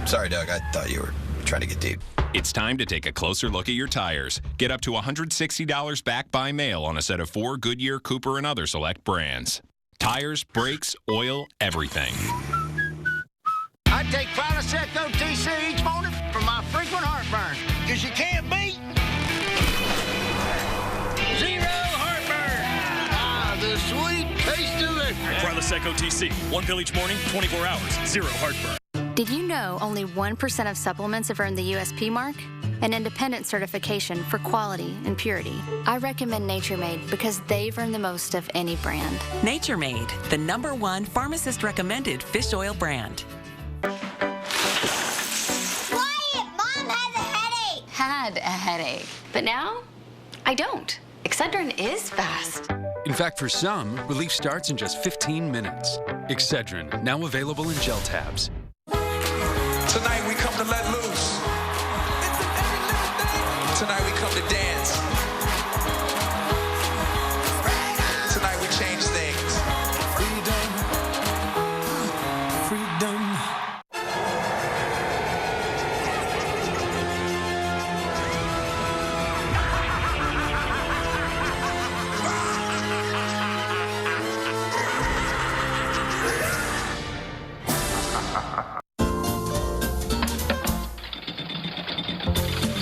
Sorry, Doug. I thought you were trying to get deep. It's time to take a closer look at your tires. Get up to $160 back by mail on a set of 4 Goodyear, Cooper, and other select brands. Tires, brakes, oil, everything. I take Prilosec OTC each morning for my frequent heartburn, because you can't beat zero heartburn. Ah, the sweet taste of it. Prilosec OTC, 1 pill each morning, 24 hours, zero heartburn. Did you know only 1% of supplements have earned the USP mark? An independent certification for quality and purity. I recommend Nature Made because they've earned the most of any brand. Nature Made, the #1 pharmacist-recommended fish oil brand. Had a headache, but now I don't. Excedrin is fast. In fact, for some, relief starts in just 15 minutes. Excedrin, now available in gel tabs. Tonight we come to let loose. Tonight we come to dance. Tonight we change things. Freedom. Freedom.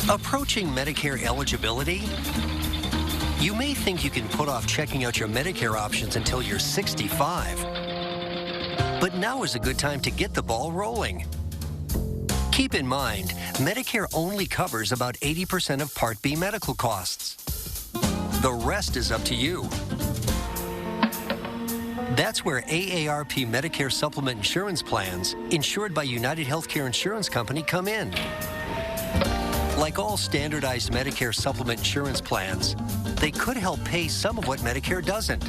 Approaching Medicare eligibility? You may think you can put off checking out your Medicare options until you're 65. But now is a good time to get the ball rolling. Keep in mind, Medicare only covers about 80% of Part B medical costs. The rest is up to you. That's where AARP Medicare Supplement Insurance Plans, insured by United Healthcare Insurance Company, come in. Like all standardized Medicare supplement insurance plans, they could help pay some of what Medicare doesn't,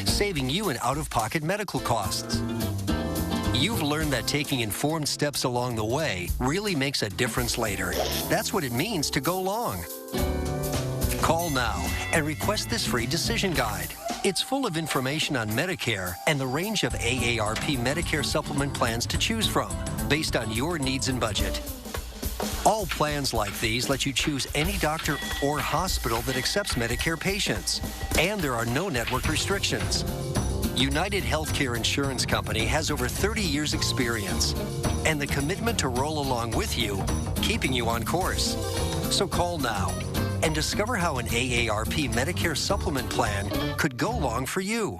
saving you in out-of-pocket medical costs. You've learned that taking informed steps along the way really makes a difference later. That's what it means to go long. Call now and request this free decision guide. It's full of information on Medicare and the range of AARP Medicare supplement plans to choose from, based on your needs and budget. All plans like these let you choose any doctor or hospital that accepts Medicare patients, and there are no network restrictions. United Healthcare Insurance Company has over 30 years' experience. and the commitment to roll along with you, keeping you on course. So call now and discover how an AARP Medicare supplement plan could go long for you.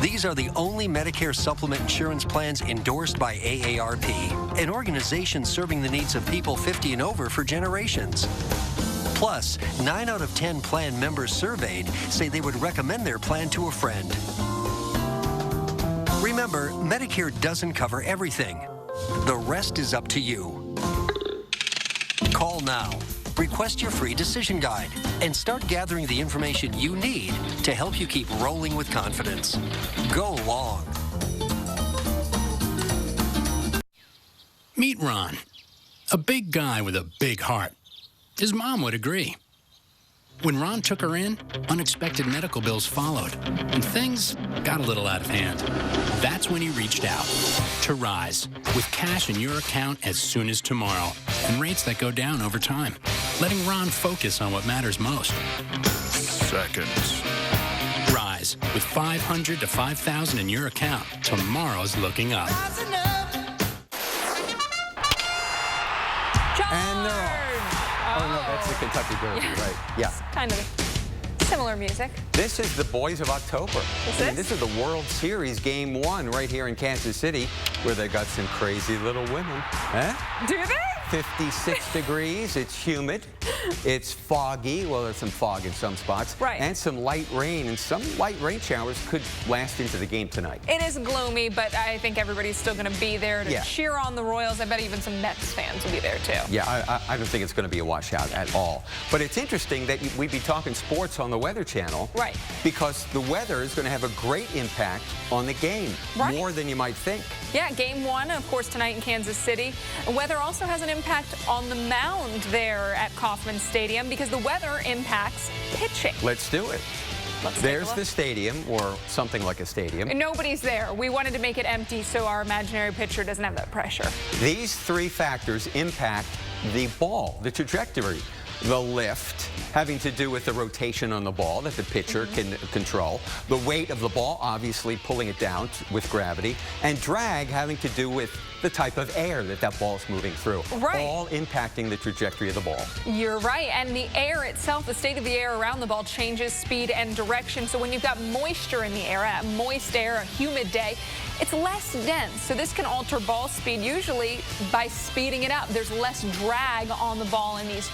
These are the only Medicare supplement insurance plans endorsed by AARP, an organization serving the needs of people 50 and over for generations. Plus, 9 out of 10 plan members surveyed say they would recommend their plan to a friend. Remember, Medicare doesn't cover everything. The rest is up to you. Call now. Request your free decision guide and start gathering the information you need to help you keep rolling with confidence. Go long. Meet Ron, a big guy with a big heart. His mom would agree. When Ron took her in, unexpected medical bills followed, and things got a little out of hand. That's when he reached out to Rise, with cash in your account as soon as tomorrow, and rates that go down over time, letting Ron focus on what matters most. Seconds. Rise, with $500 to $5,000 in your account, tomorrow's looking up. And they're off. Oh, no, that's the Kentucky Derby, right? Yeah. Kind of similar music. This is the Boys of October. This is the World Series Game 1 right here in Kansas City, where they got some crazy little women. Huh? Do they? 56 degrees. It's humid. It's foggy. Well, there's some fog in some spots. Right. And some light rain. And some light rain showers could last into the game tonight. It is gloomy, but I think everybody's still going to be there to cheer on the Royals. I bet even some Mets fans will be there, too. Yeah, I don't think it's going to be a washout at all. But it's interesting that we'd be talking sports on the Weather Channel. Right. Because the weather is going to have a great impact on the game. Right. More than you might think. Yeah, Game 1, of course, tonight in Kansas City. The weather also has an impact on the mound there at Kauffman Stadium because the weather impacts pitching. Let's do it. There's the stadium, or something like a stadium. And nobody's there. We wanted to make it empty so our imaginary pitcher doesn't have that pressure. These three factors impact the ball, the trajectory. The lift, having to do with the rotation on the ball that the pitcher can control. The weight of the ball, obviously pulling it down with gravity. And drag, having to do with the type of air that ball is moving through. Right. All impacting the trajectory of the ball. You're right. And the air itself, the state of the air around the ball changes speed and direction. So when you've got moisture in the air, a moist air, a humid day, it's less dense. So this can alter ball speed, usually by speeding it up. There's less drag on the ball in these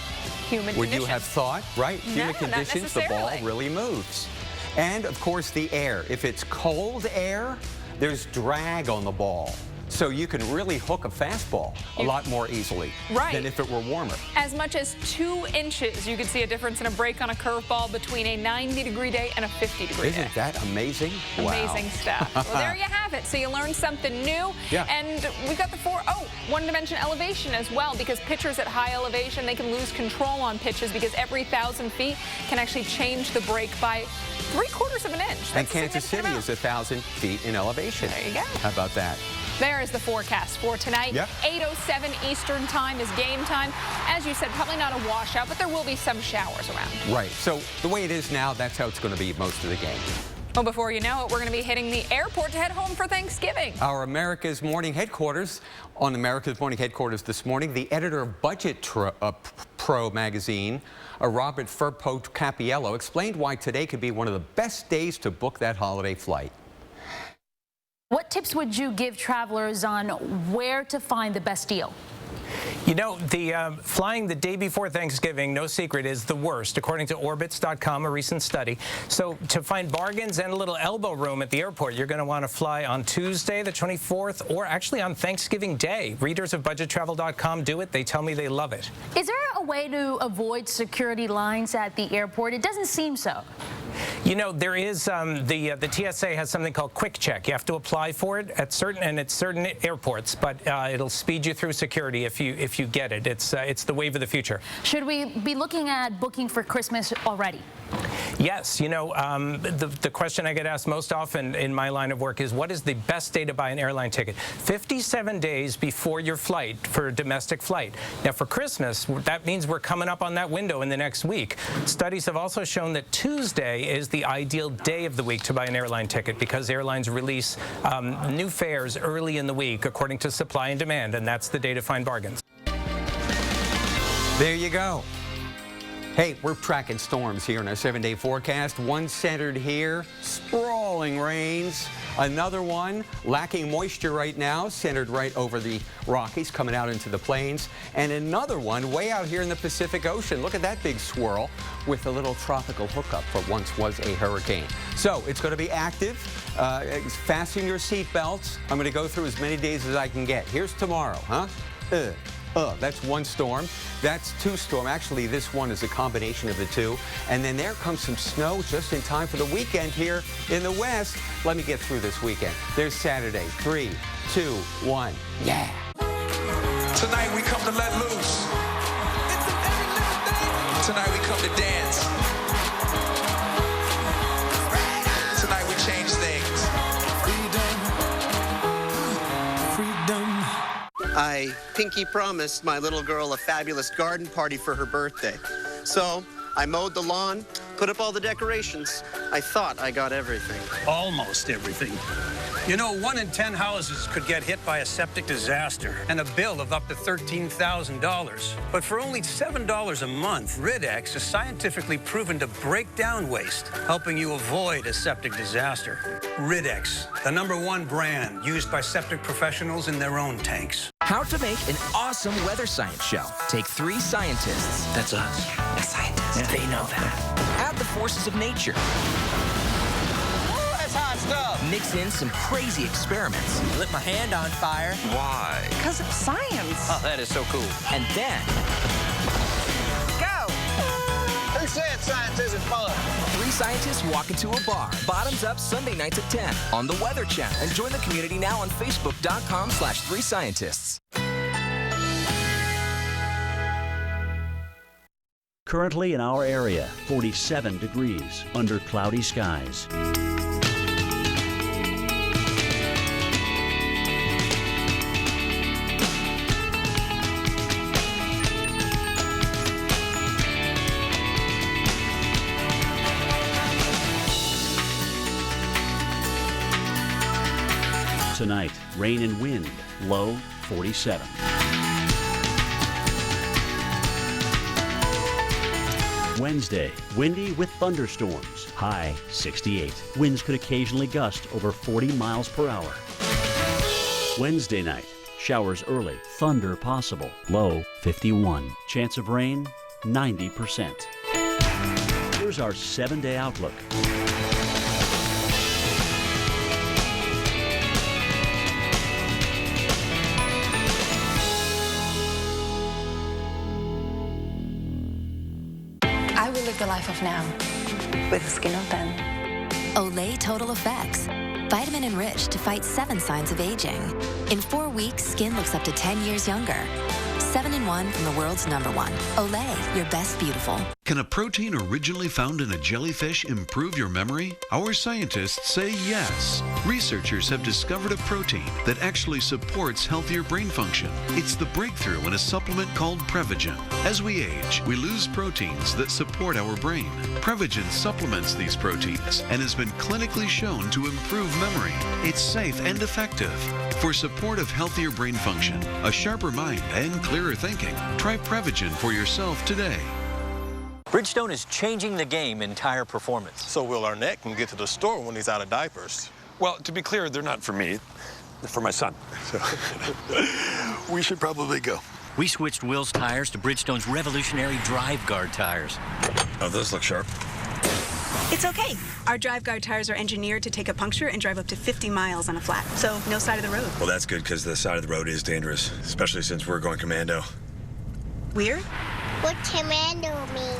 humid Would conditions. you have thought, right? Humid No, conditions, the ball really moves. And of course the air. If it's cold air, there's drag on the ball. So you can really hook a fastball a lot more easily than if it were warmer. As much as 2 inches, you could see a difference in a break on a curveball between a 90-degree day and a 50-degree day. Isn't that amazing? Amazing Wow. stuff. Well, there you have it. So you learned something new. Yeah. And we've got the one-dimension elevation as well, because pitchers at high elevation, they can lose control on pitches because every 1,000 feet can actually change the break by 3/4 of an inch. And Kansas City is 1,000 feet in elevation. There you go. How about that? There is the forecast for tonight. Yeah. 8:07 Eastern time is game time. As you said, probably not a washout, but there will be some showers around. Right. So the way it is now, that's how it's going to be most of the game. Well, before you know it, we're going to be hitting the airport to head home for Thanksgiving. Our America's Morning headquarters, on America's Morning headquarters this morning, the editor of Budget Pro magazine, Robert Firpo Capiello, explained why today could be one of the best days to book that holiday flight. What tips would you give travelers on where to find the best deal? You know, the flying the day before Thanksgiving, no secret, is the worst, according to Orbitz.com, a recent study. So to find bargains and a little elbow room at the airport, you're going to want to fly on Tuesday, the 24th, or actually on Thanksgiving Day. Readers of BudgetTravel.com do it. They tell me they love it. Is there a way to avoid security lines at the airport? It doesn't seem so. You know, there is the TSA has something called Quick Check. You have to apply for it at certain airports, but it'll speed you through security if you get it. It's the wave of the future. Should we be looking at booking for Christmas already? Yes, you know, the question I get asked most often in my line of work is, what is the best day to buy an airline ticket? 57 days before your flight for a domestic flight. Now, for Christmas, that means we're coming up on that window in the next week. Studies have also shown that Tuesday is the ideal day of the week to buy an airline ticket because airlines release new fares early in the week according to supply and demand, and that's the day to find bargains. There you go. Hey, we're tracking storms here in our 7-day forecast. One centered here, sprawling rains. Another one lacking moisture right now, centered right over the Rockies, coming out into the plains. And another one way out here in the Pacific Ocean. Look at that big swirl with a little tropical hookup for once was a hurricane. So it's going to be active. Fasten your seat belts. I'm going to go through as many days as I can get. Here's tomorrow, huh? That's one storm. That's two storms. Actually, this one is a combination of the two. And then there comes some snow just in time for the weekend here in the west. Let me get through this weekend. There's Saturday. 3, 2, 1. Yeah. Tonight we come to let loose. Tonight we come to dance. Tonight we change things. Freedom. I pinky promised my little girl a fabulous garden party for her birthday. So I mowed the lawn, put up all the decorations. I thought I got everything. Almost everything. You know, 1 in 10 houses could get hit by a septic disaster and a bill of up to $13,000. But for only $7 a month, Rid-X is scientifically proven to break down waste, helping you avoid a septic disaster. Rid-X, the #1 brand used by septic professionals in their own tanks. How to make an awesome weather science show. Take 3 scientists. That's us. The scientists. Yeah. They know that. Add the forces of nature. That's hot stuff. Mix in some crazy experiments. Lit my hand on fire. Why? Because of science. Oh, that is so cool. And then... Go! Who said science isn't fun? 3 scientists walk into a bar. Bottoms Up Sunday nights at 10 on the Weather Channel. And join the community now on Facebook.com/3scientists. Currently in our area, 47 degrees under cloudy skies. Tonight, rain and wind, low 47. Wednesday, windy with thunderstorms, high 68. Winds could occasionally gust over 40 miles per hour. Wednesday night, showers early, thunder possible, low 51. Chance of rain, 90%. Here's our 7-day outlook. I will live the life of now with Skin of 10. Olay Total Effects. Vitamin enriched to fight 7 signs of aging. In 4 weeks, skin looks up to 10 years younger. 7-in-1 from the world's #1. Olay, your best beautiful. Can a protein originally found in a jellyfish improve your memory? Our scientists say yes. Researchers have discovered a protein that actually supports healthier brain function. It's the breakthrough in a supplement called Prevagen. As we age, we lose proteins that support our brain. Prevagen supplements these proteins and has been clinically shown to improve memory. It's safe and effective. For support of healthier brain function, a sharper mind, and clearer thinking, try Prevagen for yourself today. Bridgestone is changing the game in tire performance. So Will Arnett can get to the store when he's out of diapers. Well, to be clear, they're not for me. They're for my son. So we should probably go. We switched Will's tires to Bridgestone's revolutionary Drive Guard tires. Oh, those look sharp. It's okay. Our Drive Guard tires are engineered to take a puncture and drive up to 50 miles on a flat, so no side of the road. Well, that's good because the side of the road is dangerous, especially since we're going commando. Weird? What commando mean?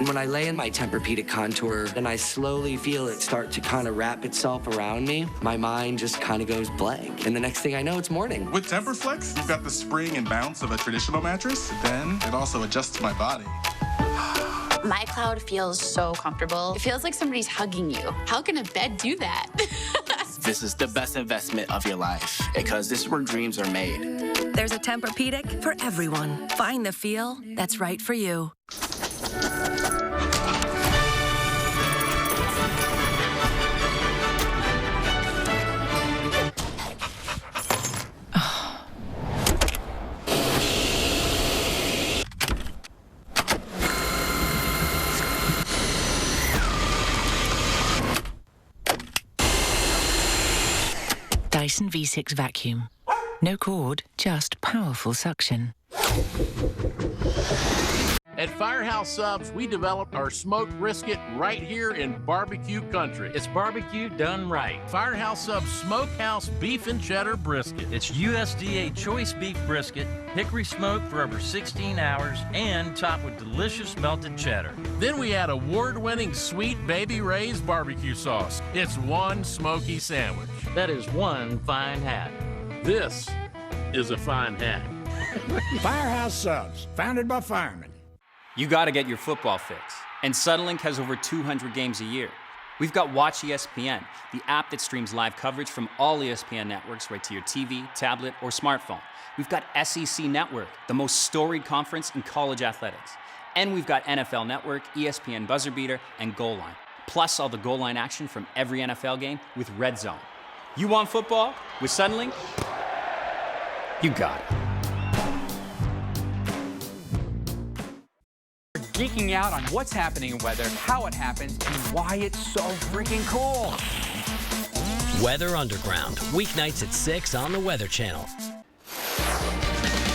When I lay in my Tempur-Pedic contour and I slowly feel it start to kind of wrap itself around me, my mind just kind of goes blank. And the next thing I know, it's morning. With TemperFlex, you've got the spring and bounce of a traditional mattress. Then it also adjusts to my body. My cloud feels so comfortable. It feels like somebody's hugging you. How can a bed do that? This is the best investment of your life because this is where dreams are made. There's a Tempur-Pedic for everyone. Find the feel that's right for you. Dyson V6 Vacuum. No cord, just powerful suction. At Firehouse Subs, we developed our smoked brisket right here in barbecue country. It's barbecue done right. Firehouse Subs Smokehouse Beef and Cheddar Brisket. It's USDA choice beef brisket, hickory smoked for over 16 hours, and topped with delicious melted cheddar. Then we add award-winning Sweet Baby Ray's barbecue sauce. It's one smoky sandwich. That is one fine hat. This is a fine hat. Firehouse Subs, founded by firemen. You got to get your football fix. And Suddenlink has over 200 games a year. We've got Watch ESPN, the app that streams live coverage from all ESPN networks right to your TV, tablet, or smartphone. We've got SEC Network, the most storied conference in college athletics. And we've got NFL Network, ESPN Buzzer Beater, and Goal Line. Plus all the goal line action from every NFL game with Red Zone. You want football? With Suddenlink? You got it. Geeking out on what's happening in weather, how it happens, and why it's so freaking cool. Weather Underground, weeknights at 6 on the Weather Channel.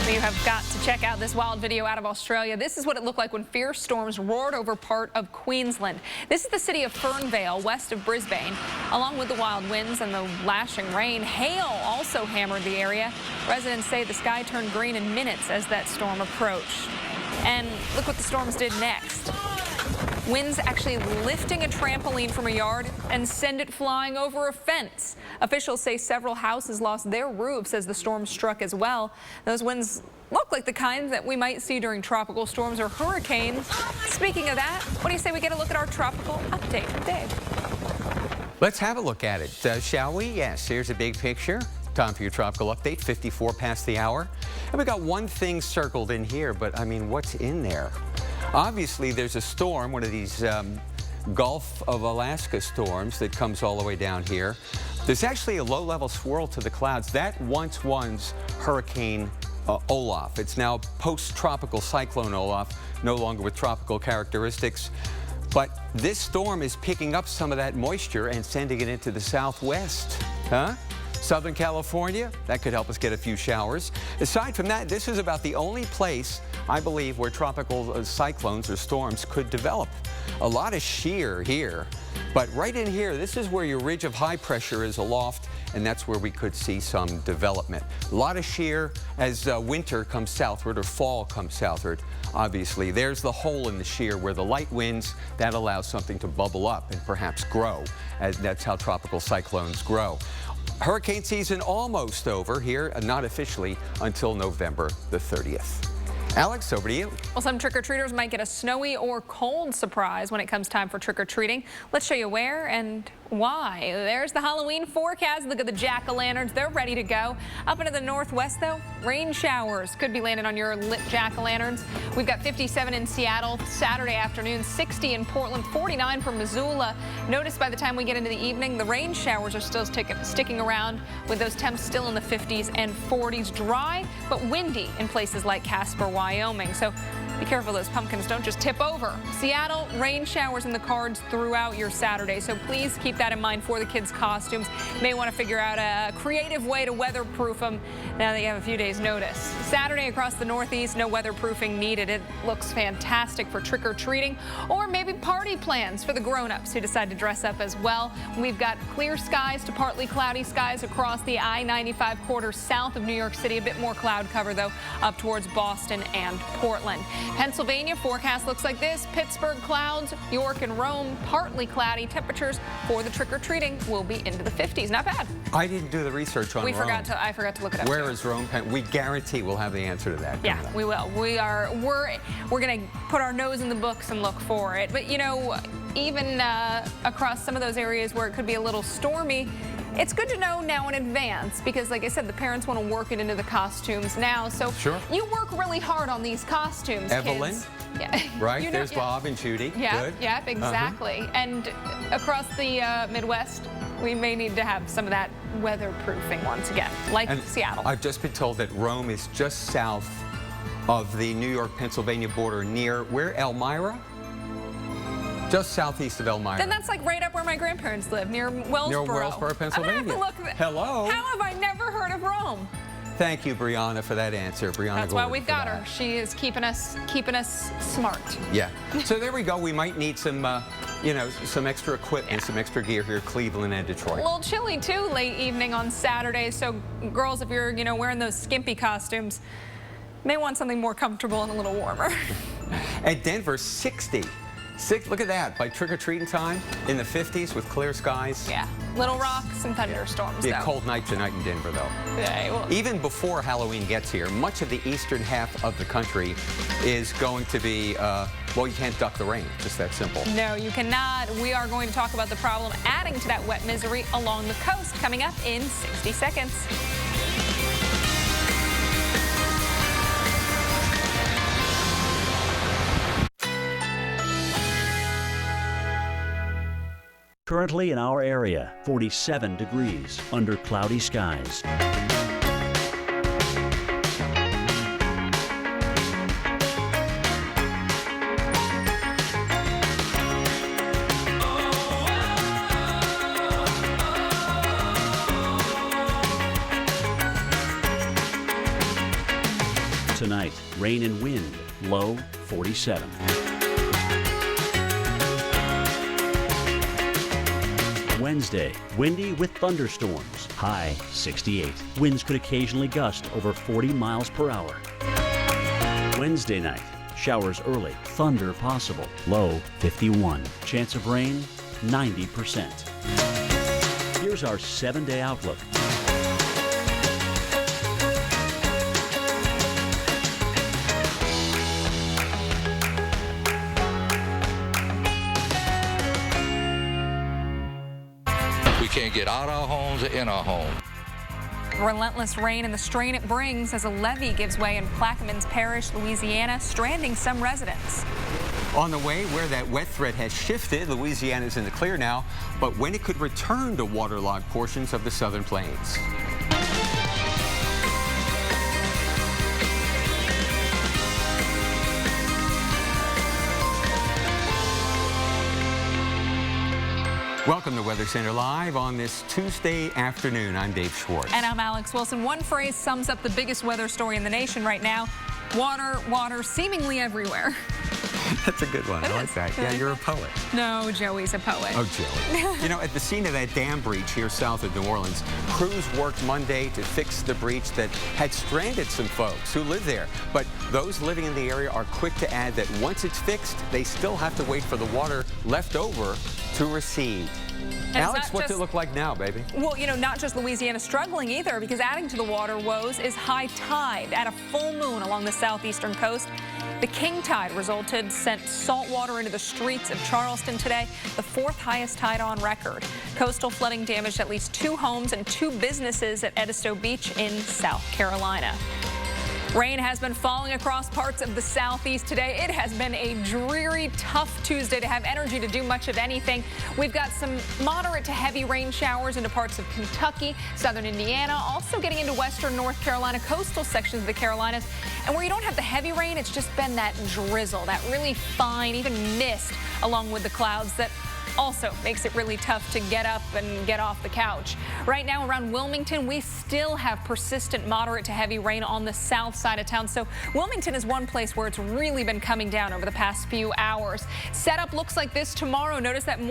You have got to check out this wild video out of Australia. This is what it looked like when fierce storms roared over part of Queensland. This is the city of Fernvale, west of Brisbane. Along with the wild winds and the lashing rain, hail also hammered the area. Residents say the sky turned green in minutes as that storm approached. And look what the storms did next. Winds actually lifting a trampoline from a yard and send it flying over a fence. Officials say several houses lost their roofs as the storm struck as well. Those winds look like the kind that we might see during tropical storms or hurricanes. Speaking of that, what do you say we get a look at our tropical update? Dave. Let's have a look at it, shall we? Yes, here's a big picture. Time for your tropical update, 54 past the hour. And we got one thing circled in here, but I mean, what's in there? Obviously, there's a storm, one of these Gulf of Alaska storms that comes all the way down here. There's actually a low-level swirl to the clouds. That once was Hurricane Olaf. It's now post-tropical cyclone Olaf, no longer with tropical characteristics. But this storm is picking up some of that moisture and sending it into the southwest. Southern California, that could help us get a few showers. Aside from that, this is about the only place, I believe, where tropical cyclones or storms could develop. A lot of shear here, but right in here, this is where your ridge of high pressure is aloft, and that's where we could see some development. A lot of shear as winter comes southward or fall comes southward. Obviously, there's the hole in the shear where the light winds, that allows something to bubble up and perhaps grow, as that's how tropical cyclones grow. Hurricane season almost over here, not officially until November the 30th. Alex, over to you. Well, some trick-or-treaters might get a snowy or cold surprise when it comes time for trick-or-treating. Let's show you where and why. There's the Halloween forecast. Look at the jack-o'-lanterns. They're ready to go. Up into the northwest, though, rain showers could be landing on your lit jack-o'-lanterns. We've got 57 in Seattle Saturday afternoon, 60 in Portland, 49 for Missoula. Notice by the time we get into the evening, the rain showers are still sticking around with those temps still in the 50s and 40s. Dry, but windy in places like Casper, Wyoming. So be careful those pumpkins don't just tip over. Seattle, rain showers in the cards throughout your Saturday, so please keep that in mind for the kids' costumes. You may want to figure out a creative way to weatherproof them now that you have a few days' notice. Saturday across the Northeast, no weatherproofing needed. It looks fantastic for trick-or-treating or maybe party plans for the grown-ups who decide to dress up as well. We've got clear skies to partly cloudy skies across the I-95 corridor south of New York City. A bit more cloud cover, though, up towards Boston and Portland. Pennsylvania forecast looks like this. Pittsburgh clouds, York and Rome partly cloudy. Temperatures for the trick-or-treating will be into the 50s. Not bad. I didn't do the research on Rome. I forgot to look it up. Where is Rome? We guarantee we'll have the answer to that. Yeah, we will. We're going to put our nose in the books and look for it. But, you know, even across some of those areas where it could be a little stormy, it's good to know now in advance because, like I said, the parents want to work it into the costumes now. So you work really hard on these costumes, Evelyn? kids. Yeah. Right? There's Bob and Judy. Yeah, Good. Yep, exactly. And across the Midwest, we may need to have some of that weatherproofing once again, like Seattle. I've just been told that Rome is just south of the New York-Pennsylvania border near, where, Elmira? Just southeast of Elmira. Then that's like right up where my grandparents live, near Wellsboro. Near Wellsboro, Pennsylvania. I'm gonna have to look. Hello. How have I never heard of Rome? Thank you, Brianna, for that answer. Brianna That's why Gordon we've got her. She is keeping us smart. Yeah. So there we go. We might need some, you know, some extra equipment, some extra gear here, Cleveland and Detroit. A little chilly too, late evening on Saturday. So girls, if you're, you know, wearing those skimpy costumes, may want something more comfortable and a little warmer. At Denver, 60. Look at that, by trick-or-treating time in the 50s with clear skies. Yeah, Little Rock, some thunderstorms, Be a though. cold night tonight in Denver, though. Yeah, well. Even before Halloween gets here, much of the eastern half of the country is going to be, well, you can't duck the rain, just that simple. No, you cannot. We are going to talk about the problem adding to that wet misery along the coast coming up in 60 seconds. Currently in our area, 47 degrees under cloudy skies. Tonight, rain and wind, low 47. Wednesday, windy with thunderstorms, high 68. Winds could occasionally gust over 40 miles per hour. Wednesday night, showers early, thunder possible, low 51. Chance of rain, 90%. Here's our 7-day outlook. We can't get out our homes or in our homes. Relentless rain and the strain it brings as a levee gives way in Plaquemines Parish, Louisiana, stranding some residents. On the way, where that wet threat has shifted, Louisiana's in the clear now, but when it could return to waterlogged portions of the southern plains. Welcome to Weather Center Live on this Tuesday afternoon. I'm Dave Schwartz. And I'm Alex Wilson. One phrase sums up the biggest weather story in the nation right now. Water, water, seemingly everywhere. That's a good one. I like that. Yeah, you're a poet. No, Joey's a poet. Oh, Joey. You know, at the scene of that dam breach here south of New Orleans, crews worked Monday to fix the breach that had stranded some folks who live there. But those living in the area are quick to add that once it's fixed, they still have to wait for the water left over to recede. And Alex, what's it look like now, baby? Well, you know, not just Louisiana struggling either, because adding to the water woes is high tide at a full moon along the southeastern coast. The king tide sent salt water into the streets of Charleston today, the 4th highest tide on record. Coastal flooding damaged at least 2 homes and 2 businesses at Edisto Beach in South Carolina. Rain has been falling across parts of the southeast today. It has been a dreary, tough Tuesday to have energy to do much of anything. We've got some moderate to heavy rain showers into parts of Kentucky, southern Indiana, also getting into western North Carolina, coastal sections of the Carolinas. And where you don't have the heavy rain, it's just been that drizzle, that really fine, even mist along with the clouds that also makes it really tough to get up and get off the couch. Right now around Wilmington, we still have persistent moderate to heavy rain on the south side of town. So Wilmington is one place where it's really been coming down over the past few hours. Setup looks like this tomorrow. Notice that